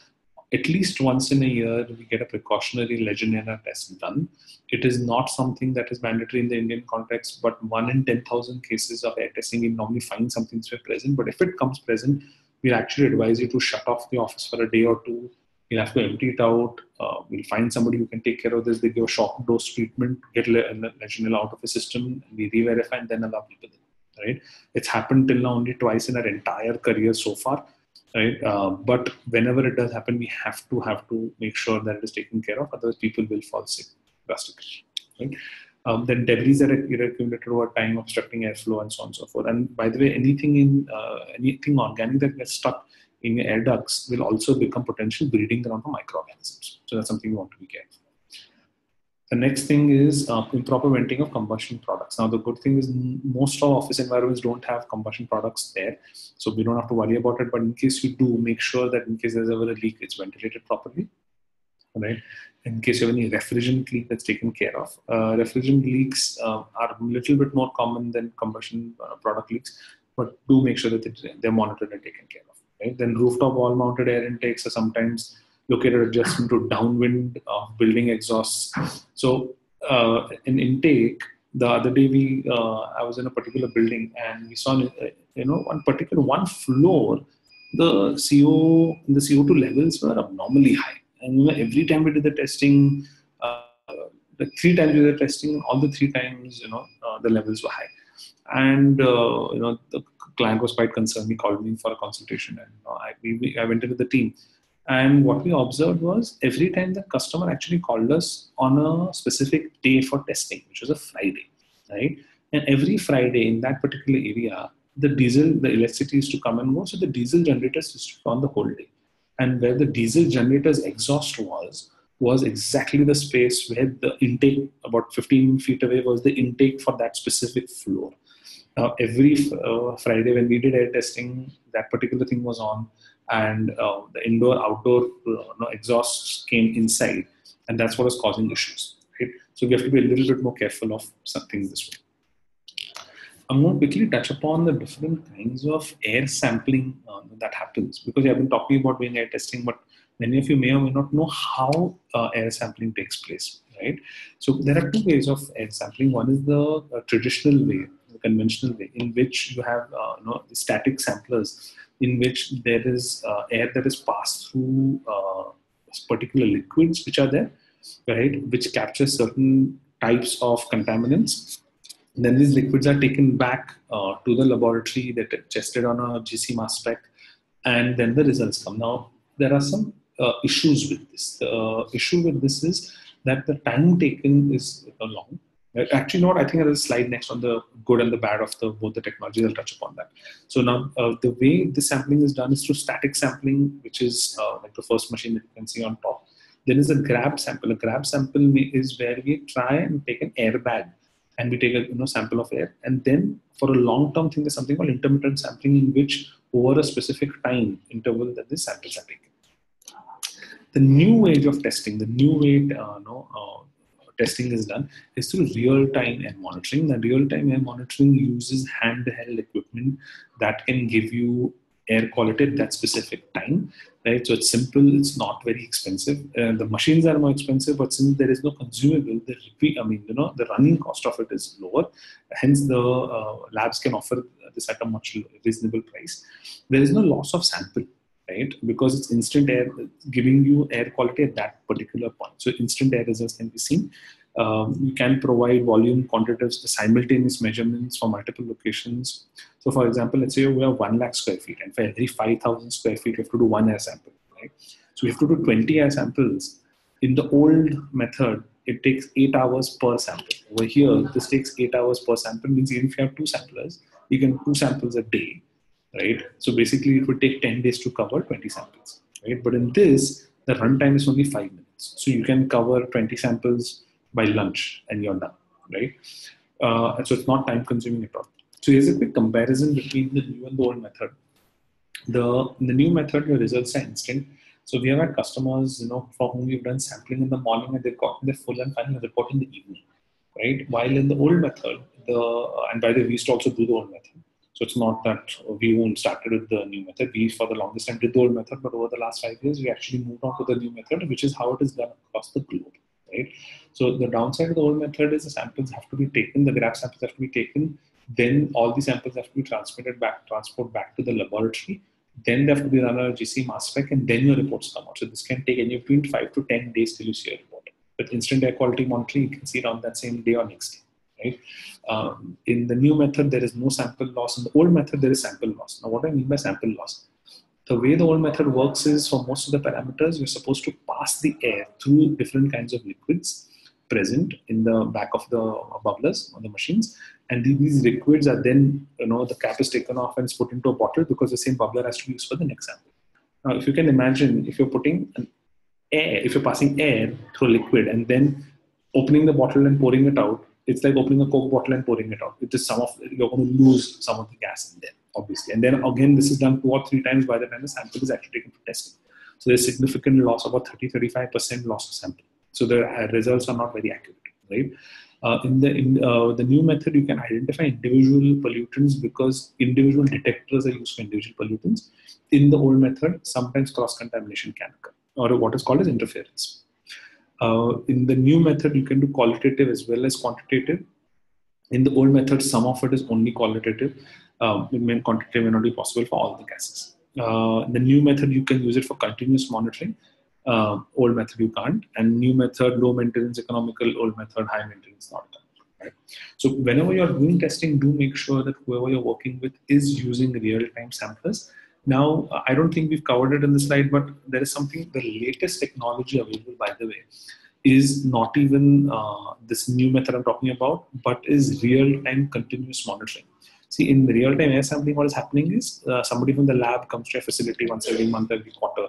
[SPEAKER 1] at least once in a year, we get a precautionary Legionella test done. It is not something that is mandatory in the Indian context, but 1 in 10,000 cases of air testing, we normally find something present. But if it comes present, we'll actually advise you to shut off the office for a day or two. You'll have to empty it out. We'll find somebody who can take care of this. They give a shock dose treatment, get Legionella out of the system, and we re-verify and then allow people in, right? It's happened till now only twice in our entire career so far. Right, but whenever it does happen, we have to make sure that it is taken care of. Otherwise, people will fall sick drastically. Right? Then debris that are accumulated over time, obstructing airflow, and so on and so forth. And by the way, anything organic that gets stuck in your air ducts will also become potential breeding ground for microorganisms. So that's something we want to be careful. The next thing is improper venting of combustion products. Now, the good thing is most of office environments don't have combustion products there, so we don't have to worry about it. But in case you do, make sure that in case there's ever a leak, it's ventilated properly. right? In case you have any refrigerant leak, that's taken care of. Refrigerant leaks are a little bit more common than combustion product leaks, but do make sure that they're monitored and taken care of. Right? Then rooftop wall-mounted air intakes are sometimes located adjacent to downwind of building exhausts. So in intake, the other day I was in a particular building and we saw one floor, the CO2 levels were abnormally high. And every time we did the testing, like 3 times we did the testing, all the 3 times, the levels were high. And the client was quite concerned. He called me for a consultation, and I went into the team. And what we observed was every time the customer actually called us on a specific day for testing, which was a Friday, right? And every Friday in that particular area, the electricity used to come and go. So the diesel generators used to run the whole day. And where the diesel generator's exhaust was exactly the space where the intake, about 15 feet away, was the intake for that specific floor. Now, every Friday when we did air testing, that particular thing was on, and the indoor-outdoor exhausts came inside, and that's what was causing issues. Right? So we have to be a little bit more careful of something this way. I'm going to quickly touch upon the different kinds of air sampling that happens, because I've been talking about doing air testing, but many of you may or may not know how air sampling takes place, right? So there are 2 ways of air sampling. One is the traditional way, the conventional way, in which you have static samplers, in which there is air that is passed through particular liquids which are there, right, which capture certain types of contaminants. Then these liquids are taken back to the laboratory, that are tested on a GC mass spec, and then the results come. Now, there are some issues with this. The issue with this is that the time taken is long. Actually, I think there is a slide next on the good and the bad of both the technologies. I'll touch upon that. So now, the way this sampling is done is through static sampling, which is like the first machine that you can see on top. Then is a grab sample. A grab sample is where we try and take an airbag, and we take a sample of air, and then for a long-term thing, there's something called intermittent sampling, in which over a specific time interval that the samples are taken. The new age of testing, the new way testing is done, is through real-time air monitoring. The real-time air monitoring uses handheld equipment that can give you air quality at that specific time, right? So it's simple, it's not very expensive. The machines are more expensive, but since there is no consumable, the running cost of it is lower. Hence, the labs can offer this at a much reasonable price. There is no loss of sample, right? Because it's instant air, giving you air quality at that particular point. So instant air results can be seen. You can provide volume, quantitative, simultaneous measurements for multiple locations. So for example, let's say we have 1 lakh square feet, and for every 5,000 square feet, you have to do 1 air sample, right? So we have to do 20 air samples. In the old method, it takes 8 hours per sample. Over here, this takes 8 hours per sample, means even if you have 2 samplers, you can 2 samples a day, right? So basically, it would take 10 days to cover 20 samples, right? But in this, the runtime is only 5 minutes. So you can cover 20 samples by lunch and you're done, right? So it's not time consuming at all. So here's a quick comparison between the new and the old method. In the new method, your results are instant. So we have had customers, for whom we've done sampling in the morning and they've gotten their full and final report in the evening, right? While in the old method, and by the way, we used to also do the old method. So it's not that we won't started with the new method. We, for the longest time, did the old method, but over the last 5 years, we actually moved on to the new method, which is how it is done across the globe, right? So the downside of the old method is the samples have to be taken, the graph samples have to be taken, then all the samples have to be transported back to the laboratory, then they have to be run on a GC mass spec, and then your reports come out. So this can take anywhere between 5 to 10 days till you see a report. With instant air quality monitoring, you can see it on that same day or next day. Right? In the new method, there is no sample loss. In the old method, there is sample loss. Now, what I mean by sample loss? The way the old method works is, for most of the parameters, you're supposed to pass the air through different kinds of liquids present in the back of the bubblers on the machines. And these liquids are then, the cap is taken off and it's put into a bottle, because the same bubbler has to be used for the next sample. Now, if you can imagine, if you're passing air through a liquid and then opening the bottle and pouring it out, it's like opening a Coke bottle and pouring it out. It is you're going to lose some of the gas in there, obviously. And then again, this is done 2 or 3 times by the time the sample is actually taken for testing. So there's significant loss, about 30-35% loss of sample. So the results are not very accurate, right? In the new method, you can identify individual pollutants because individual detectors are used for individual pollutants. In the old method, sometimes cross-contamination can occur, or what is called as interference. In the new method, you can do qualitative as well as quantitative. In the old method, some of it is only qualitative. Quantitative may not be possible for all the gases. The new method, you can use it for continuous monitoring. Old method, you can't. And new method, low maintenance, economical. Old method, high maintenance, not done. Right? So whenever you're doing testing, do make sure that whoever you're working with is using real-time samplers. Now, I don't think we've covered it in the slide, but there is something, the latest technology available, by the way, is not even this new method I'm talking about, but is real-time continuous monitoring. See, in real-time air sampling, what is happening is somebody from the lab comes to a facility once every month, every quarter.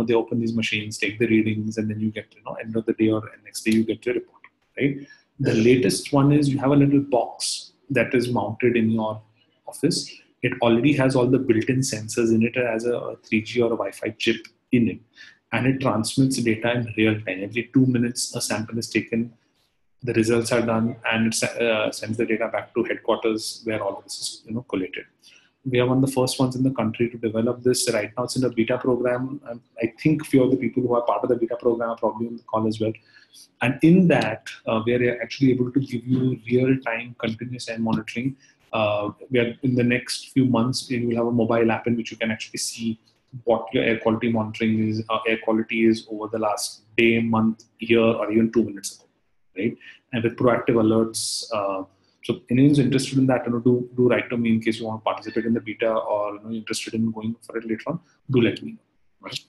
[SPEAKER 1] They open these machines, take the readings, and then you get, end of the day or next day, you get your report, right? The latest one is you have a little box that is mounted in your office. It already has all the built-in sensors in it. It has a 3G or a Wi-Fi chip in it, and it transmits data in real time. Every 2 minutes, a sample is taken, the results are done, and it sends the data back to headquarters where all of this is collated. We are one of the first ones in the country to develop this. Right now, it's in a beta program. I think a few of the people who are part of the beta program are probably on the call as well. And in that, we are actually able to give you real-time continuous air monitoring. We are in the next few months, we will have a mobile app in which you can actually see what your air quality monitoring is, air quality is over the last day, month, year, or even 2 minutes ago, right? And with proactive alerts. So anyone who's interested in that, do write to me in case you want to participate in the beta or interested in going for it later on. Do let me know. Right?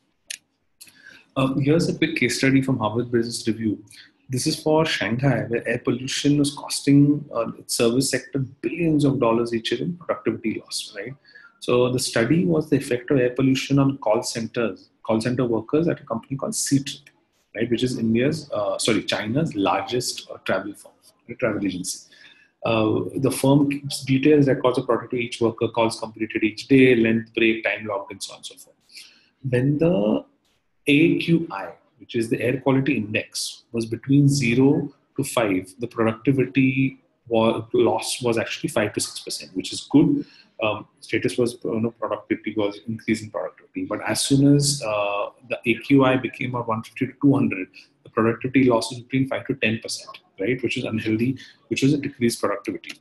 [SPEAKER 1] Here's a quick case study from Harvard Business Review. This is for Shanghai, where air pollution was costing its service sector billions of dollars each year in productivity loss. Right. So the study was the effect of air pollution on call center workers at a company called Ctrip, right, which is China's largest travel firm, travel agency. The firm keeps detailed records of productivity each worker, calls completed each day, length break, time logged, and so on and so forth. When the AQI, which is the air quality index, was between 0 to 5, the productivity loss was actually 5 to 6%, which is good. Status was productivity was increasing productivity, but as soon as the AQI became 150 to 200, the productivity loss was between 5 to 10%, right, which is unhealthy, which was a decreased productivity.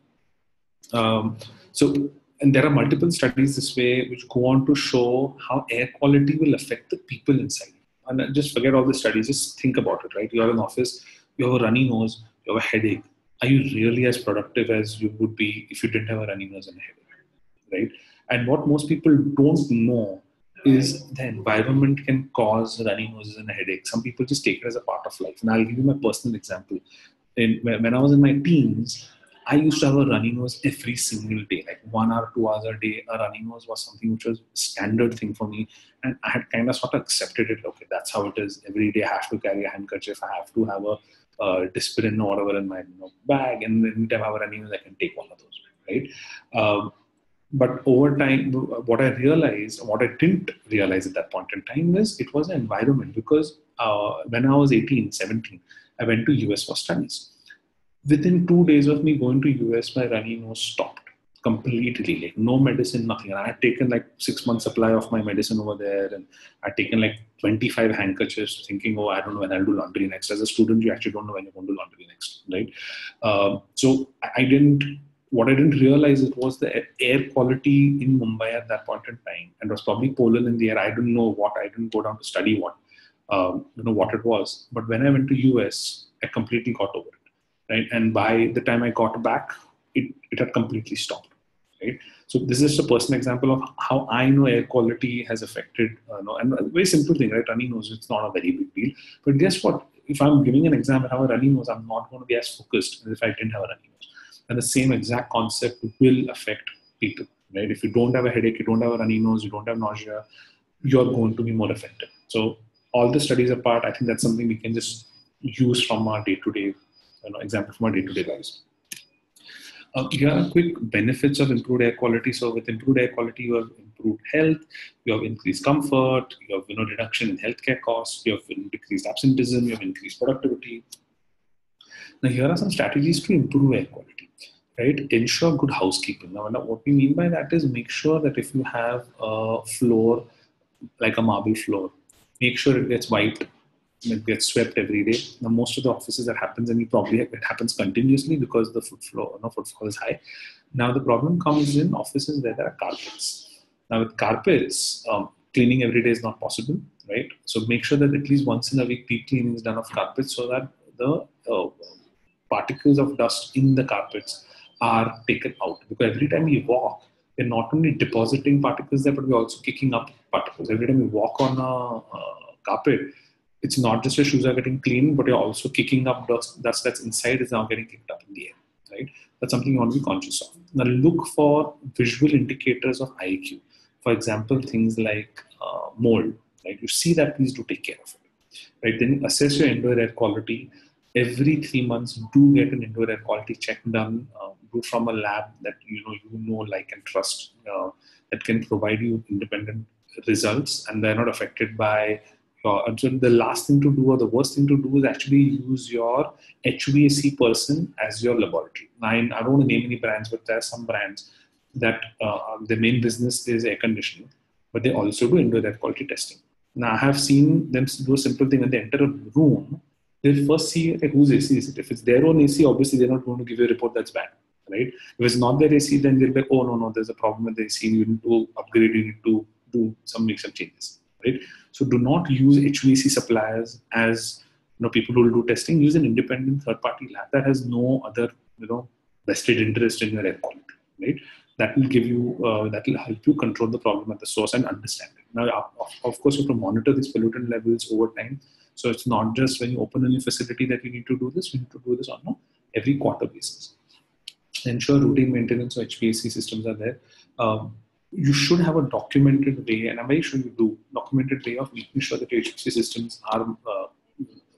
[SPEAKER 1] And there are multiple studies this way which go on to show how air quality will affect the people inside. And just forget all the studies, just think about it, right? You're in office, you have a runny nose, you have a headache. Are you really as productive as you would be if you didn't have a runny nose and a headache, right? And what most people don't know is the environment can cause runny noses and a headache. Some people just take it as a part of life. And I'll give you my personal example. When I was in my teens, I used to have a runny nose every single day, like 1 hour, 2 hours a day. A runny nose was something which was a standard thing for me. And I had kind of sort of accepted it. Okay, that's how it is. Every day I have to carry a handkerchief. I have to have a Dispirin or whatever in my bag. And anytime I have a runny nose, I can take one of those, right? But over time, what I realized, what I didn't realize at that point in time is it was an environment, because when I was 18, 17, I went to US for studies. Within 2 days of me going to US, my runny nose stopped completely, like no medicine, nothing. And I had taken like 6 months supply of my medicine over there, and I'd taken like 25 handkerchiefs thinking, oh, I don't know when I'll do laundry next. As a student, you actually don't know when you're going to do laundry next, right? What I didn't realize it was the air quality in Mumbai at that point in time, and it was probably pollen in the air. I didn't know what. I didn't go down to study what it was. But when I went to US, I completely got over it, right? And by the time I got back, it had completely stopped, right? So this is just a personal example of how I know air quality has affected. And a very simple thing, right? Runny nose, it's not a very big deal. But guess what? If I'm giving an exam and have a runny nose, I'm not going to be as focused as if I didn't have a runny nose. And the same exact concept will affect people, right? If you don't have a headache, you don't have a runny nose, you don't have nausea, you're going to be more effective. So all the studies apart, I think that's something we can just use from our day-to-day, example from our day-to-day lives. Here are quick benefits of improved air quality. So with improved air quality, you have improved health, you have increased comfort, you have reduction in healthcare costs, you have decreased absenteeism, you have increased productivity. Now here are some strategies to improve air quality. Right? Ensure good housekeeping. Now what we mean by that is make sure that if you have a floor like a marble floor, make sure it gets wiped, it gets swept every day. Now, most of the offices that happens, and it happens continuously because the footfall is high. Now, the problem comes in offices where there are carpets. Now, with carpets, cleaning every day is not possible, right? So make sure that at least once in a week, deep cleaning is done of carpets so that the particles of dust in the carpets are taken out. Because every time you walk, we're not only depositing particles there, but we're also kicking up particles. Every time you walk on a carpet, it's not just your shoes are getting clean, but you're also kicking up dust that's inside is now getting kicked up in the air, right? That's something you want to be conscious of. Now look for visual indicators of IAQ. For example, things like mold, right? You see that, please do take care of it, right? Then assess your indoor air quality. Every 3 months, do get an indoor air quality check done. Do from a lab that you know, like, and trust, that can provide you independent results, and they're not affected by. So the last thing to do, or the worst thing to do, is actually use your HVAC person as your laboratory. Now, I don't want to name any brands, but there are some brands that the main business is air conditioning, but they also do indoor air quality testing. Now, I have seen them do a simple thing. When they enter a room, they'll first see whose AC is it. If it's their own AC, obviously they're not going to give you a report that's bad, right? If it's not their AC, then they'll be like, oh, no, there's a problem with the AC. You need to upgrade, you need to make some changes, right? So do not use HVAC suppliers as people who will do testing. Use an independent third-party lab that has no other vested interest in your air quality, right? That will give you that will help you control the problem at the source and understand it. Now, of course, you have to monitor these pollutant levels over time. So it's not just when you open a new facility that you need to do this. We need to do this on a every quarter basis. Ensure routine maintenance of HVAC systems are there. You should have a documented way, and I'm very sure you do, documented way of making sure that your HVAC systems are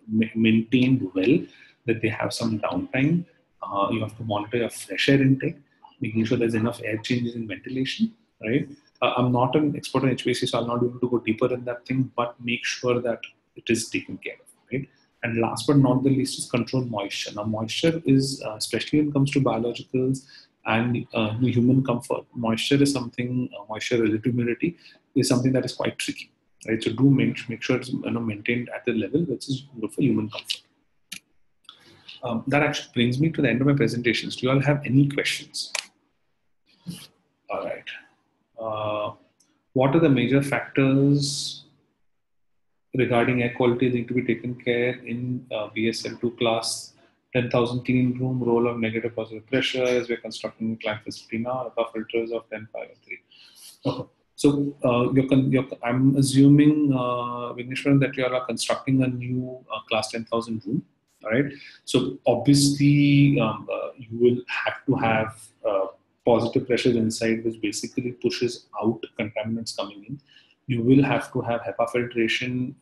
[SPEAKER 1] maintained well, that they have some downtime. You have to monitor your fresh air intake, making sure there's enough air changes in ventilation, right? I'm not an expert on HVAC, so I'll not be able to go deeper in that thing, but make sure that it is taken care of, right? And last but not the least is control moisture. Now, moisture is, especially when it comes to biologicals and human comfort, moisture is something, moisture relative humidity is something that is quite tricky, right? So do make sure it's maintained at the level which is good for human comfort. That actually brings me to the end of my presentations. Do you all have any questions? All right. What are the major factors regarding air quality need to be taken care in BSL2 class 10,000 clean room, role of negative positive pressure as we're constructing plant facility now, HEPA filters of 10, 5, and 3. Okay. So I'm assuming, Vigneshwaran, that you are constructing a new class 10,000 room, all right? So obviously you will have to have positive pressure inside, which basically pushes out contaminants coming in. You will have to have HEPA filtration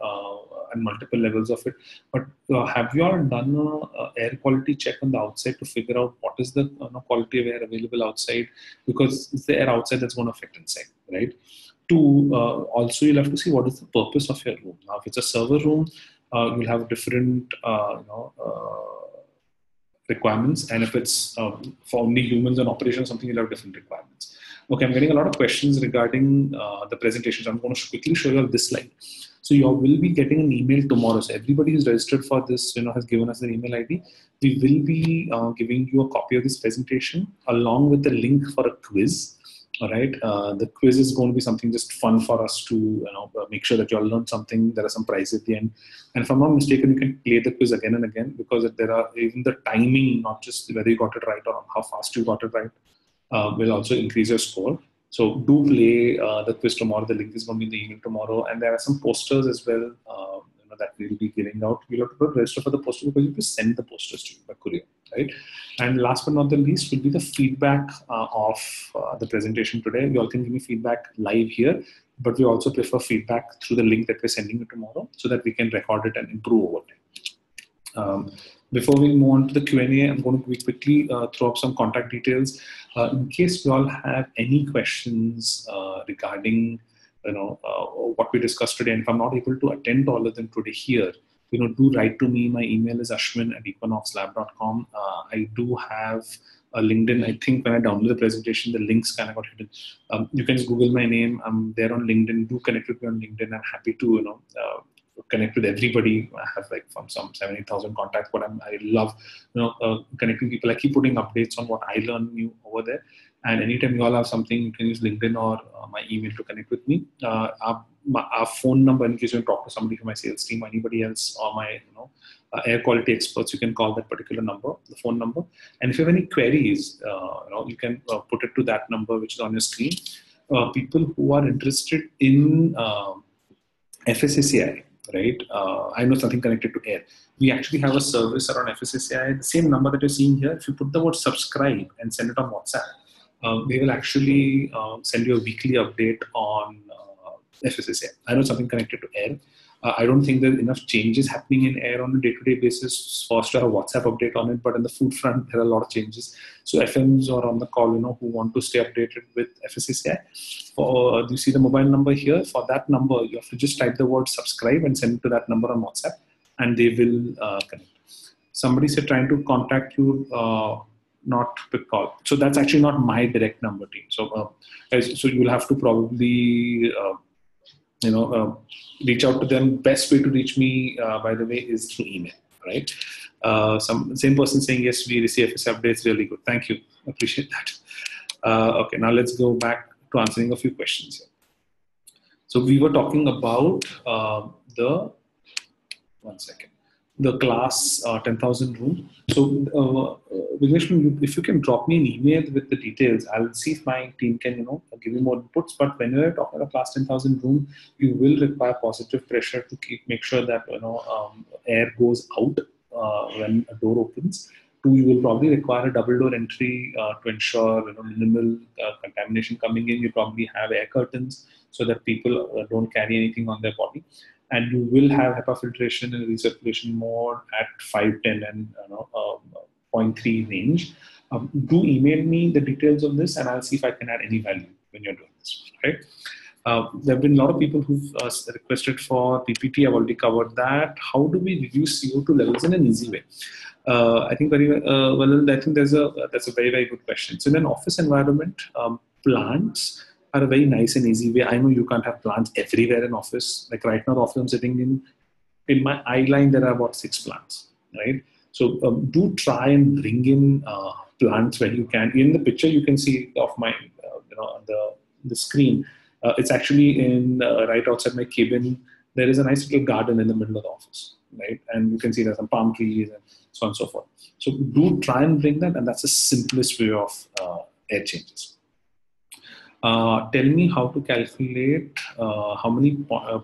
[SPEAKER 1] and multiple levels of it. But have you all done an air quality check on the outside to figure out what is the quality of air available outside? Because it's the air outside that's going to affect inside, right? Two, also you'll have to see what is the purpose of your room. Now, if it's a server room, you'll have different requirements, and if it's for only humans and operation or something, you'll have different requirements. Okay, I'm getting a lot of questions regarding the presentations. I'm going to quickly show you this slide. So you will be getting an email tomorrow. So everybody who's registered for this, has given us their email ID. We will be giving you a copy of this presentation along with the link for a quiz. All right. The quiz is going to be something just fun for us to make sure that you all learn something. There are some prizes at the end. And if I'm not mistaken, you can play the quiz again and again, because there are even the timing, not just whether you got it right or how fast you got it right, will also increase your score. So do play the quiz tomorrow. The link is going to be in the email tomorrow. And there are some posters as well that we'll be giving out. You'll have to register for the poster because you have to send the posters to you by courier, right? And last but not the least will be the feedback of the presentation today. You all can give me feedback live here, but we also prefer feedback through the link that we're sending you tomorrow so that we can record it and improve over Before we move on to the Q&A, I'm going to quickly throw up some contact details in case you all have any questions regarding what we discussed today. And if I'm not able to attend all of them today here, do write to me. My email is ashwin@equinoxlab.com. I do have a LinkedIn. I think when I download the presentation, the links kind of got hidden. You can Google my name. I'm there on LinkedIn. Do connect with me on LinkedIn. I'm happy to connect with everybody. I have like from some 70,000 contacts, but I love connecting people. I keep putting updates on what I learn new over there. And anytime you all have something, you can use LinkedIn or my email to connect with me. Our phone number, in case you talk to somebody from my sales team, anybody else, or my air quality experts, you can call that particular number, the phone number. And if you have any queries, you can put it to that number which is on your screen. People who are interested in FSSAI, right? I know something connected to air. We actually have a service around FSSAI. The same number that you're seeing here, if you put the word subscribe and send it on WhatsApp, they will actually send you a weekly update on FSSAI. I know something connected to air. I don't think there's enough changes happening in air on a day-to-day basis for us to have a WhatsApp update on it, but in the food front, there are a lot of changes. So FMs are on the call, who want to stay updated with FSSAI. You see the mobile number here. For that number, you have to just type the word subscribe and send it to that number on WhatsApp, and they will connect. Somebody said trying to contact you, not pick call. So that's actually not my direct number, team. So you'll have to probably reach out to them. Best way to reach me, by the way, is through email, right? Same person saying, yes, we receive FS updates, really good. Thank you, appreciate that. Okay, now let's go back to answering a few questions here. So we were talking about the class 10,000 room. So Vignesh, if you can drop me an email with the details, I'll see if my team can give you more inputs. But when you're talking about class 10,000 room, you will require positive pressure to make sure that air goes out when a door opens. 2, you will probably require a double door entry to ensure minimal contamination coming in. You probably have air curtains so that people don't carry anything on their body. And you will have HEPA filtration and recirculation mode at 510 and 0.3 range. Do email me the details of this, and I'll see if I can add any value when you're doing this. Right? There have been a lot of people who've requested for PPT. I've already covered that. How do we reduce CO2 levels in an easy way? I think very well. I think that's a very, very good question. So in an office environment, plants are a very nice and easy way. I know you can't have plants everywhere in office. Like right now, the office I'm sitting in my eye line, there are about 6 plants, right? So do try and bring in plants where you can. In the picture, you can see of my, on the screen. It's actually in right outside my cabin. There is a nice little garden in the middle of the office, right? And you can see there's some palm trees and so on and so forth. So do try and bring that, and that's the simplest way of air changes. Tell me how to calculate how many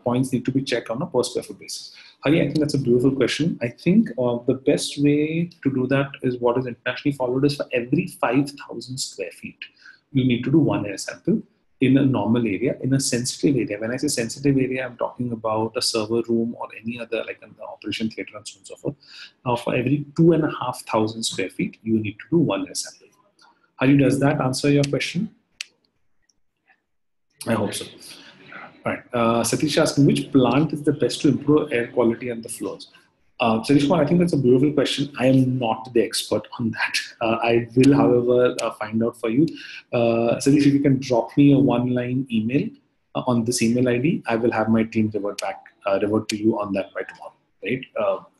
[SPEAKER 1] points need to be checked on a per square foot basis. Hari, I think that's a beautiful question. I think the best way to do that is what is internationally followed is for every 5,000 square feet, you need to do 1 air sample in a normal area, in a sensitive area. When I say sensitive area, I'm talking about a server room or any other, like an operation theater and so on and so forth. For every 2,500 square feet, you need to do 1 air sample. Hari, does that answer your question? I hope so. All right. Satish asking, which plant is the best to improve air quality on the floors? Satish Kumar, I think that's a beautiful question. I am not the expert on that. I will, however, find out for you. Satish, if you can drop me a 1-line email on this email ID, I will have my team revert to you on that by tomorrow. Right?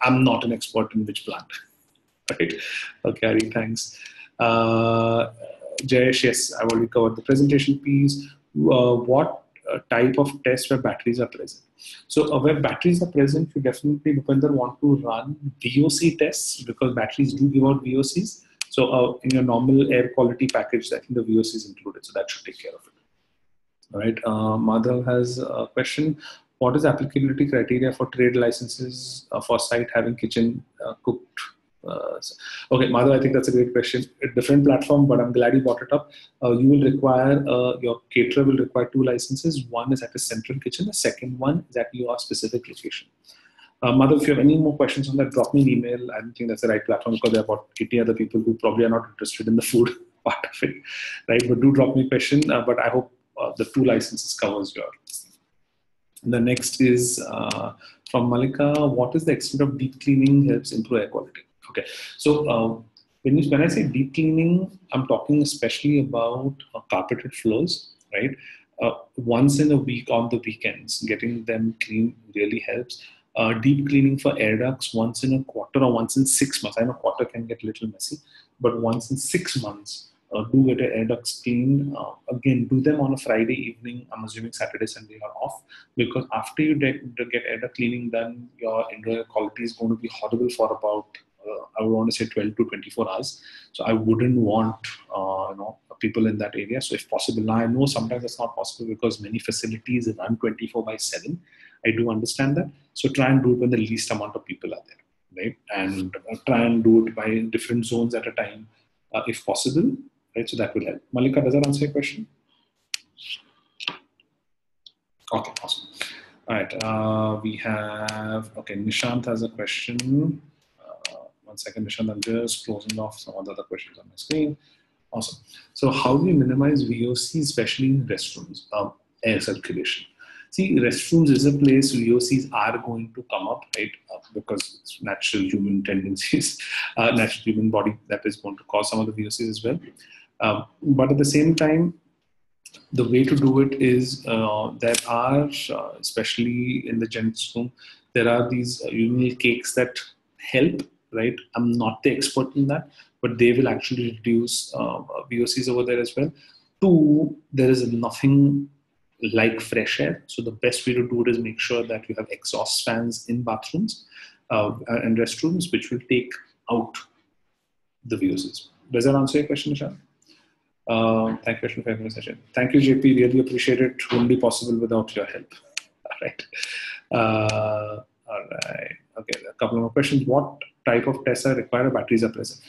[SPEAKER 1] I'm not an expert in which plant. Right? Okay, Ari, thanks. Jayesh, yes, I've already covered the presentation piece. What type of tests where batteries are present? So where batteries are present, you definitely, Bhupender, want to run VOC tests because batteries do give out VOCs. So in your normal air quality package, I think the VOC is included, so that should take care of it. All right. Madhav has a question. What is applicability criteria for trade licenses for site having kitchen cooked? Okay, Madhav, I think that's a great question. A different platform, but I'm glad you brought it up. You will require, your caterer will require 2 licenses. One is at a central kitchen. The second one is at your specific location. Mother, if you have any more questions on that, drop me an email. I don't think that's the right platform because there are about 80 other people who probably are not interested in the food part of it, right? But do drop me a question. But I hope the 2 licenses covers your. The next is from Malika. What is the extent of deep cleaning helps improve air quality? Okay, so when I say deep cleaning, I'm talking especially about carpeted floors, right? Once in a week on the weekends, getting them clean really helps. Deep cleaning for air ducts once in a quarter or once in 6 months. I know quarter can get a little messy, but once in 6 months, do get your air ducts cleaned. Again, do them on a Friday evening. I'm assuming Saturday, Sunday are off, because after you get air duct cleaning done, your indoor air quality is going to be horrible for about, I would want to say 12 to 24 hours. So I wouldn't want, people in that area. So if possible, now I know sometimes it's not possible because many facilities run 24/7. I do understand that. So try and do it when the least amount of people are there, right? And try and do it by different zones at a time, if possible, right? So that will help. Malika, does that answer your question? Okay, awesome. All right, we have, okay, Nishant has a question. One second, Nishant, I'm just closing off some other questions on my screen. Awesome. So how do we minimize VOC, especially in restrooms, air circulation? See, restrooms is a place VOCs are going to come up, right? Because it's natural human tendencies, natural human body that is going to cause some of the VOCs as well. But at the same time, the way to do it is there are, especially in the gents room, there are these urinal cakes that help, right? I'm not the expert in that, but they will actually reduce VOCs over there as well. 2, there is nothing like fresh air. So the best way to do it is make sure that you have exhaust fans in bathrooms and restrooms, which will take out the VOCs. Does that answer your question, Nishan? Thank you for having a session. Thank you, JP. Really appreciate it. Wouldn't be possible without your help. All right. All right. Okay. A couple more questions. What type of tests are required? Batteries are present.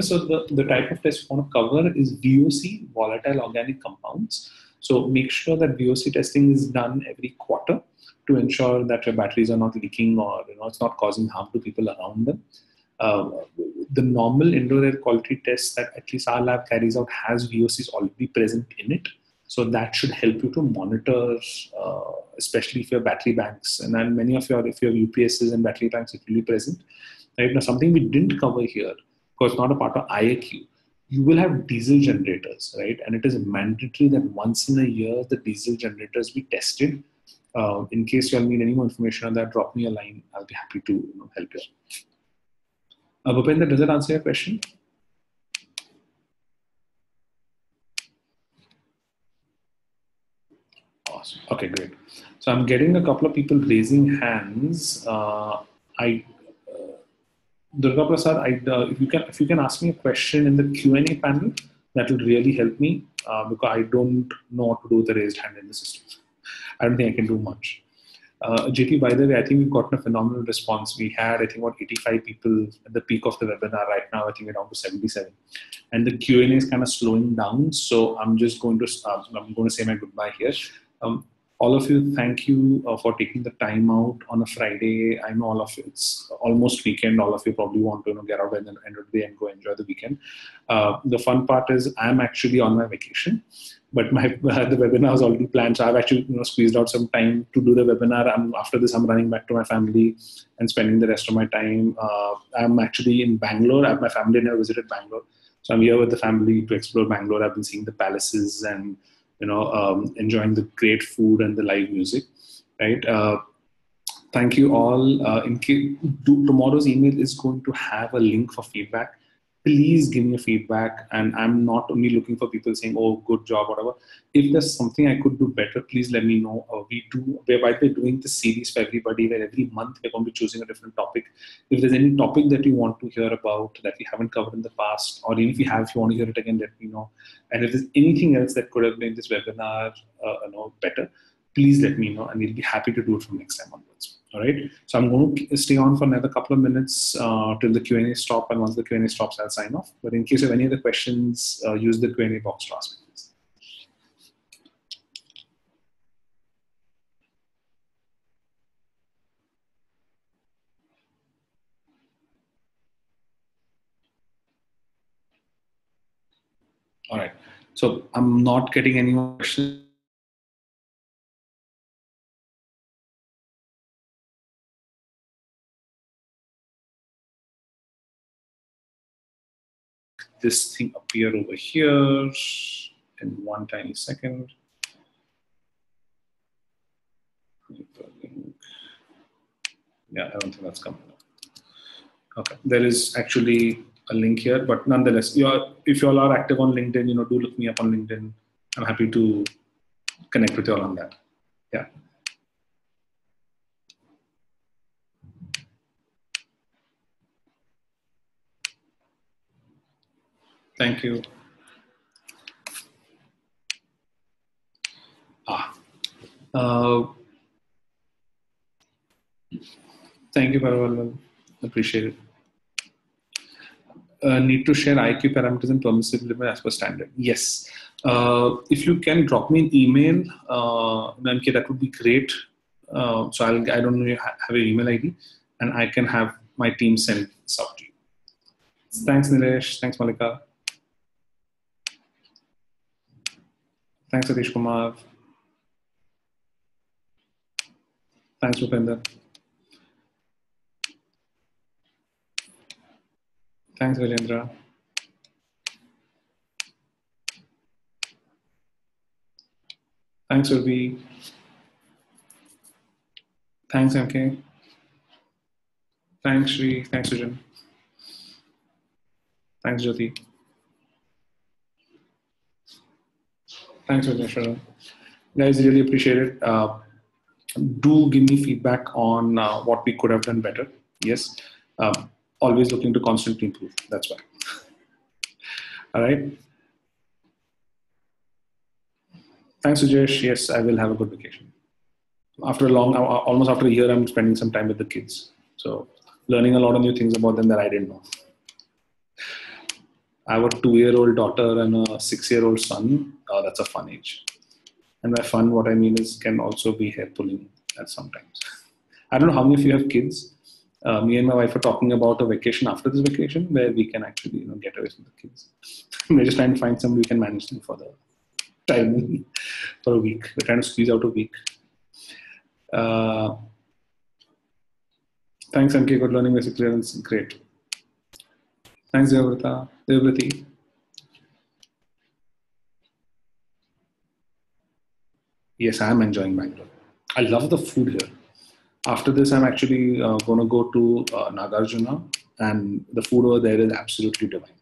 [SPEAKER 1] So the type of test we want to cover is VOC, volatile organic compounds. So make sure that VOC testing is done every quarter to ensure that your batteries are not leaking or it's not causing harm to people around them. The normal indoor air quality test that at least our lab carries out has VOCs already present in it. So that should help you to monitor, especially if your battery banks, and then many of if your UPSs and battery banks are really present. Right now, something we didn't cover here, because not a part of IAQ, you will have diesel generators, right? And it is mandatory that once in a year, the diesel generators be tested. In case you all need any more information on that, drop me a line. I'll be happy to help you. Bhupendra, does that answer your question? Awesome. Okay, great. So I'm getting a couple of people raising hands. Durga Prasad, if you can ask me a question in the Q&A panel, that will really help me because I don't know what to do with the raised hand in the system. I don't think I can do much. JP, by the way, I think we've gotten a phenomenal response. We had, I think, about 85 people at the peak of the webinar. Right now, I think we're down to 77. And the Q&A is kind of slowing down. So I'm just going to, say my goodbye here. All of you, thank you for taking the time out on a Friday. I know all of you, it's almost weekend. All of you probably want to get out at the end of the day and go enjoy the weekend. The fun part is I'm actually on my vacation, but the webinar is already planned. So I've actually squeezed out some time to do the webinar. After this, I'm running back to my family and spending the rest of my time. I'm actually in Bangalore. My family never visited Bangalore. So I'm here with the family to explore Bangalore. I've been seeing the palaces and enjoying the great food and the live music, right? Thank you all. Tomorrow's email is going to have a link for feedback. Please give me a feedback. And I'm not only looking for people saying, oh, good job, whatever. If there's something I could do better, please let me know. We're doing this series for everybody where every month we're going to be choosing a different topic. If there's any topic that you want to hear about that we haven't covered in the past, or even if you want to hear it again, let me know. And if there's anything else that could have made this webinar better, please let me know and we'll be happy to do it from next time onwards. All right. So I'm going to stay on for another couple of minutes till the Q&A stop. And once the Q&A stops, I'll sign off. But in case you have any other questions, use the Q&A box to ask me. All right. So I'm not getting any more questions. This thing appear over here in one tiny second. Yeah, I don't think that's coming up. Okay, there is actually a link here, but nonetheless, if you all are active on LinkedIn, do look me up on LinkedIn. I'm happy to connect with you all on that. Yeah. Thank you. Thank you, Parvalal. Appreciate it. Need to share IQ parameters and permissive limit as per standard. Yes. If you can drop me an email, MK, that would be great. So I don't know you have your email ID, and I can have my team send this out to you. Thanks, Nilesh. Thanks, Malika. Thanks, Satish Kumar. Thanks, Rupinder. Thanks, Rajendra. Thanks, Urvi. Thanks, MK. Thanks, Shri. Thanks, Sujan. Thanks, Jyoti. Thanks, Rajeshwara. Guys, really appreciate it. Do give me feedback on what we could have done better. Yes. Always looking to constantly improve. That's why. All right. Thanks, Sujesh. Yes, I will have a good vacation. Almost after a year, I'm spending some time with the kids. So learning a lot of new things about them that I didn't know. I have a 2-year-old daughter and a 6-year-old son. That's a fun age. And by fun, what I mean is can also be hair pulling at sometimes. I don't know how many of you have kids. Me and my wife are talking about a vacation after this vacation where we can actually get away from the kids. We're just trying to find somebody who can manage them for the time for a week. We're trying to squeeze out a week. Thanks, MK. Good learning basic clearance. Great. Thanks, Devavrati. Yes, I am enjoying Bangalore. I love the food here. After this, I'm actually going to go to Nagarjuna, and the food over there is absolutely divine.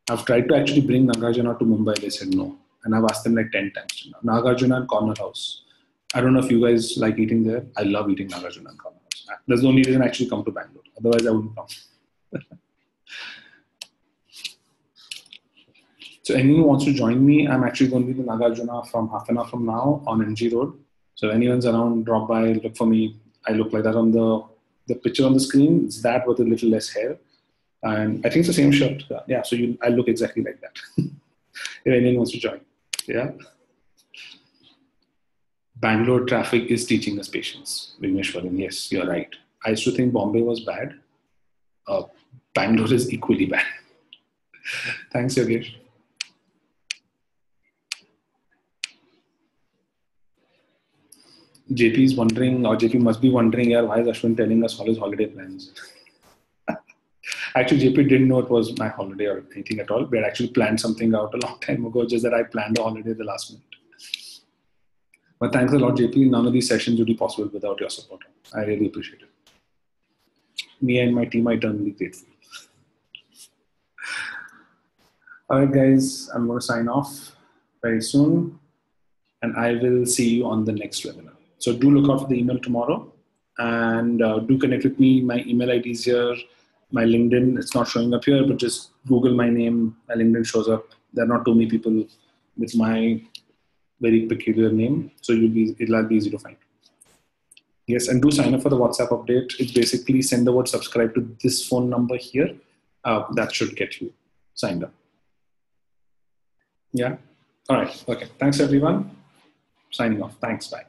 [SPEAKER 1] I've tried to actually bring Nagarjuna to Mumbai. They said no. And I've asked them like 10 times. Nagarjuna and Corner House. I don't know if you guys like eating there. I love eating Nagarjuna and Corner House. That's the only reason I actually come to Bangalore. Otherwise, I wouldn't come. So anyone who wants to join me, I'm actually going to be in Nagarjuna from half an hour from now on NG Road. So anyone's around, drop by, look for me. I look like that on the picture on the screen. It's that with a little less hair. And I think it's the same shirt. Yeah, so I look exactly like that. If anyone wants to join. Yeah. Bangalore traffic is teaching us patience. Vimeshwaran, yes, you're right. I used to think Bombay was bad. Bangalore is equally bad. Thanks, Yogesh. JP is wondering, or JP must be wondering, yeah, why is Ashwin telling us all his holiday plans? Actually, JP didn't know it was my holiday or anything at all. We had actually planned something out a long time ago, just that I planned a holiday at the last minute. But thanks a lot, JP. None of these sessions would be possible without your support. I really appreciate it. Me and my team are eternally grateful. All right, guys, I'm going to sign off very soon, and I will see you on the next webinar. So do look out for the email tomorrow, and do connect with me. My email ID is here. My LinkedIn, it's not showing up here, but just Google my name. My LinkedIn shows up. There are not too many people with my very peculiar name, so it'll be easy to find. Yes, and do sign up for the WhatsApp update. It's basically send the word subscribe to this phone number here. That should get you signed up. Yeah. All right. Okay. Thanks, everyone. Signing off. Thanks. Bye.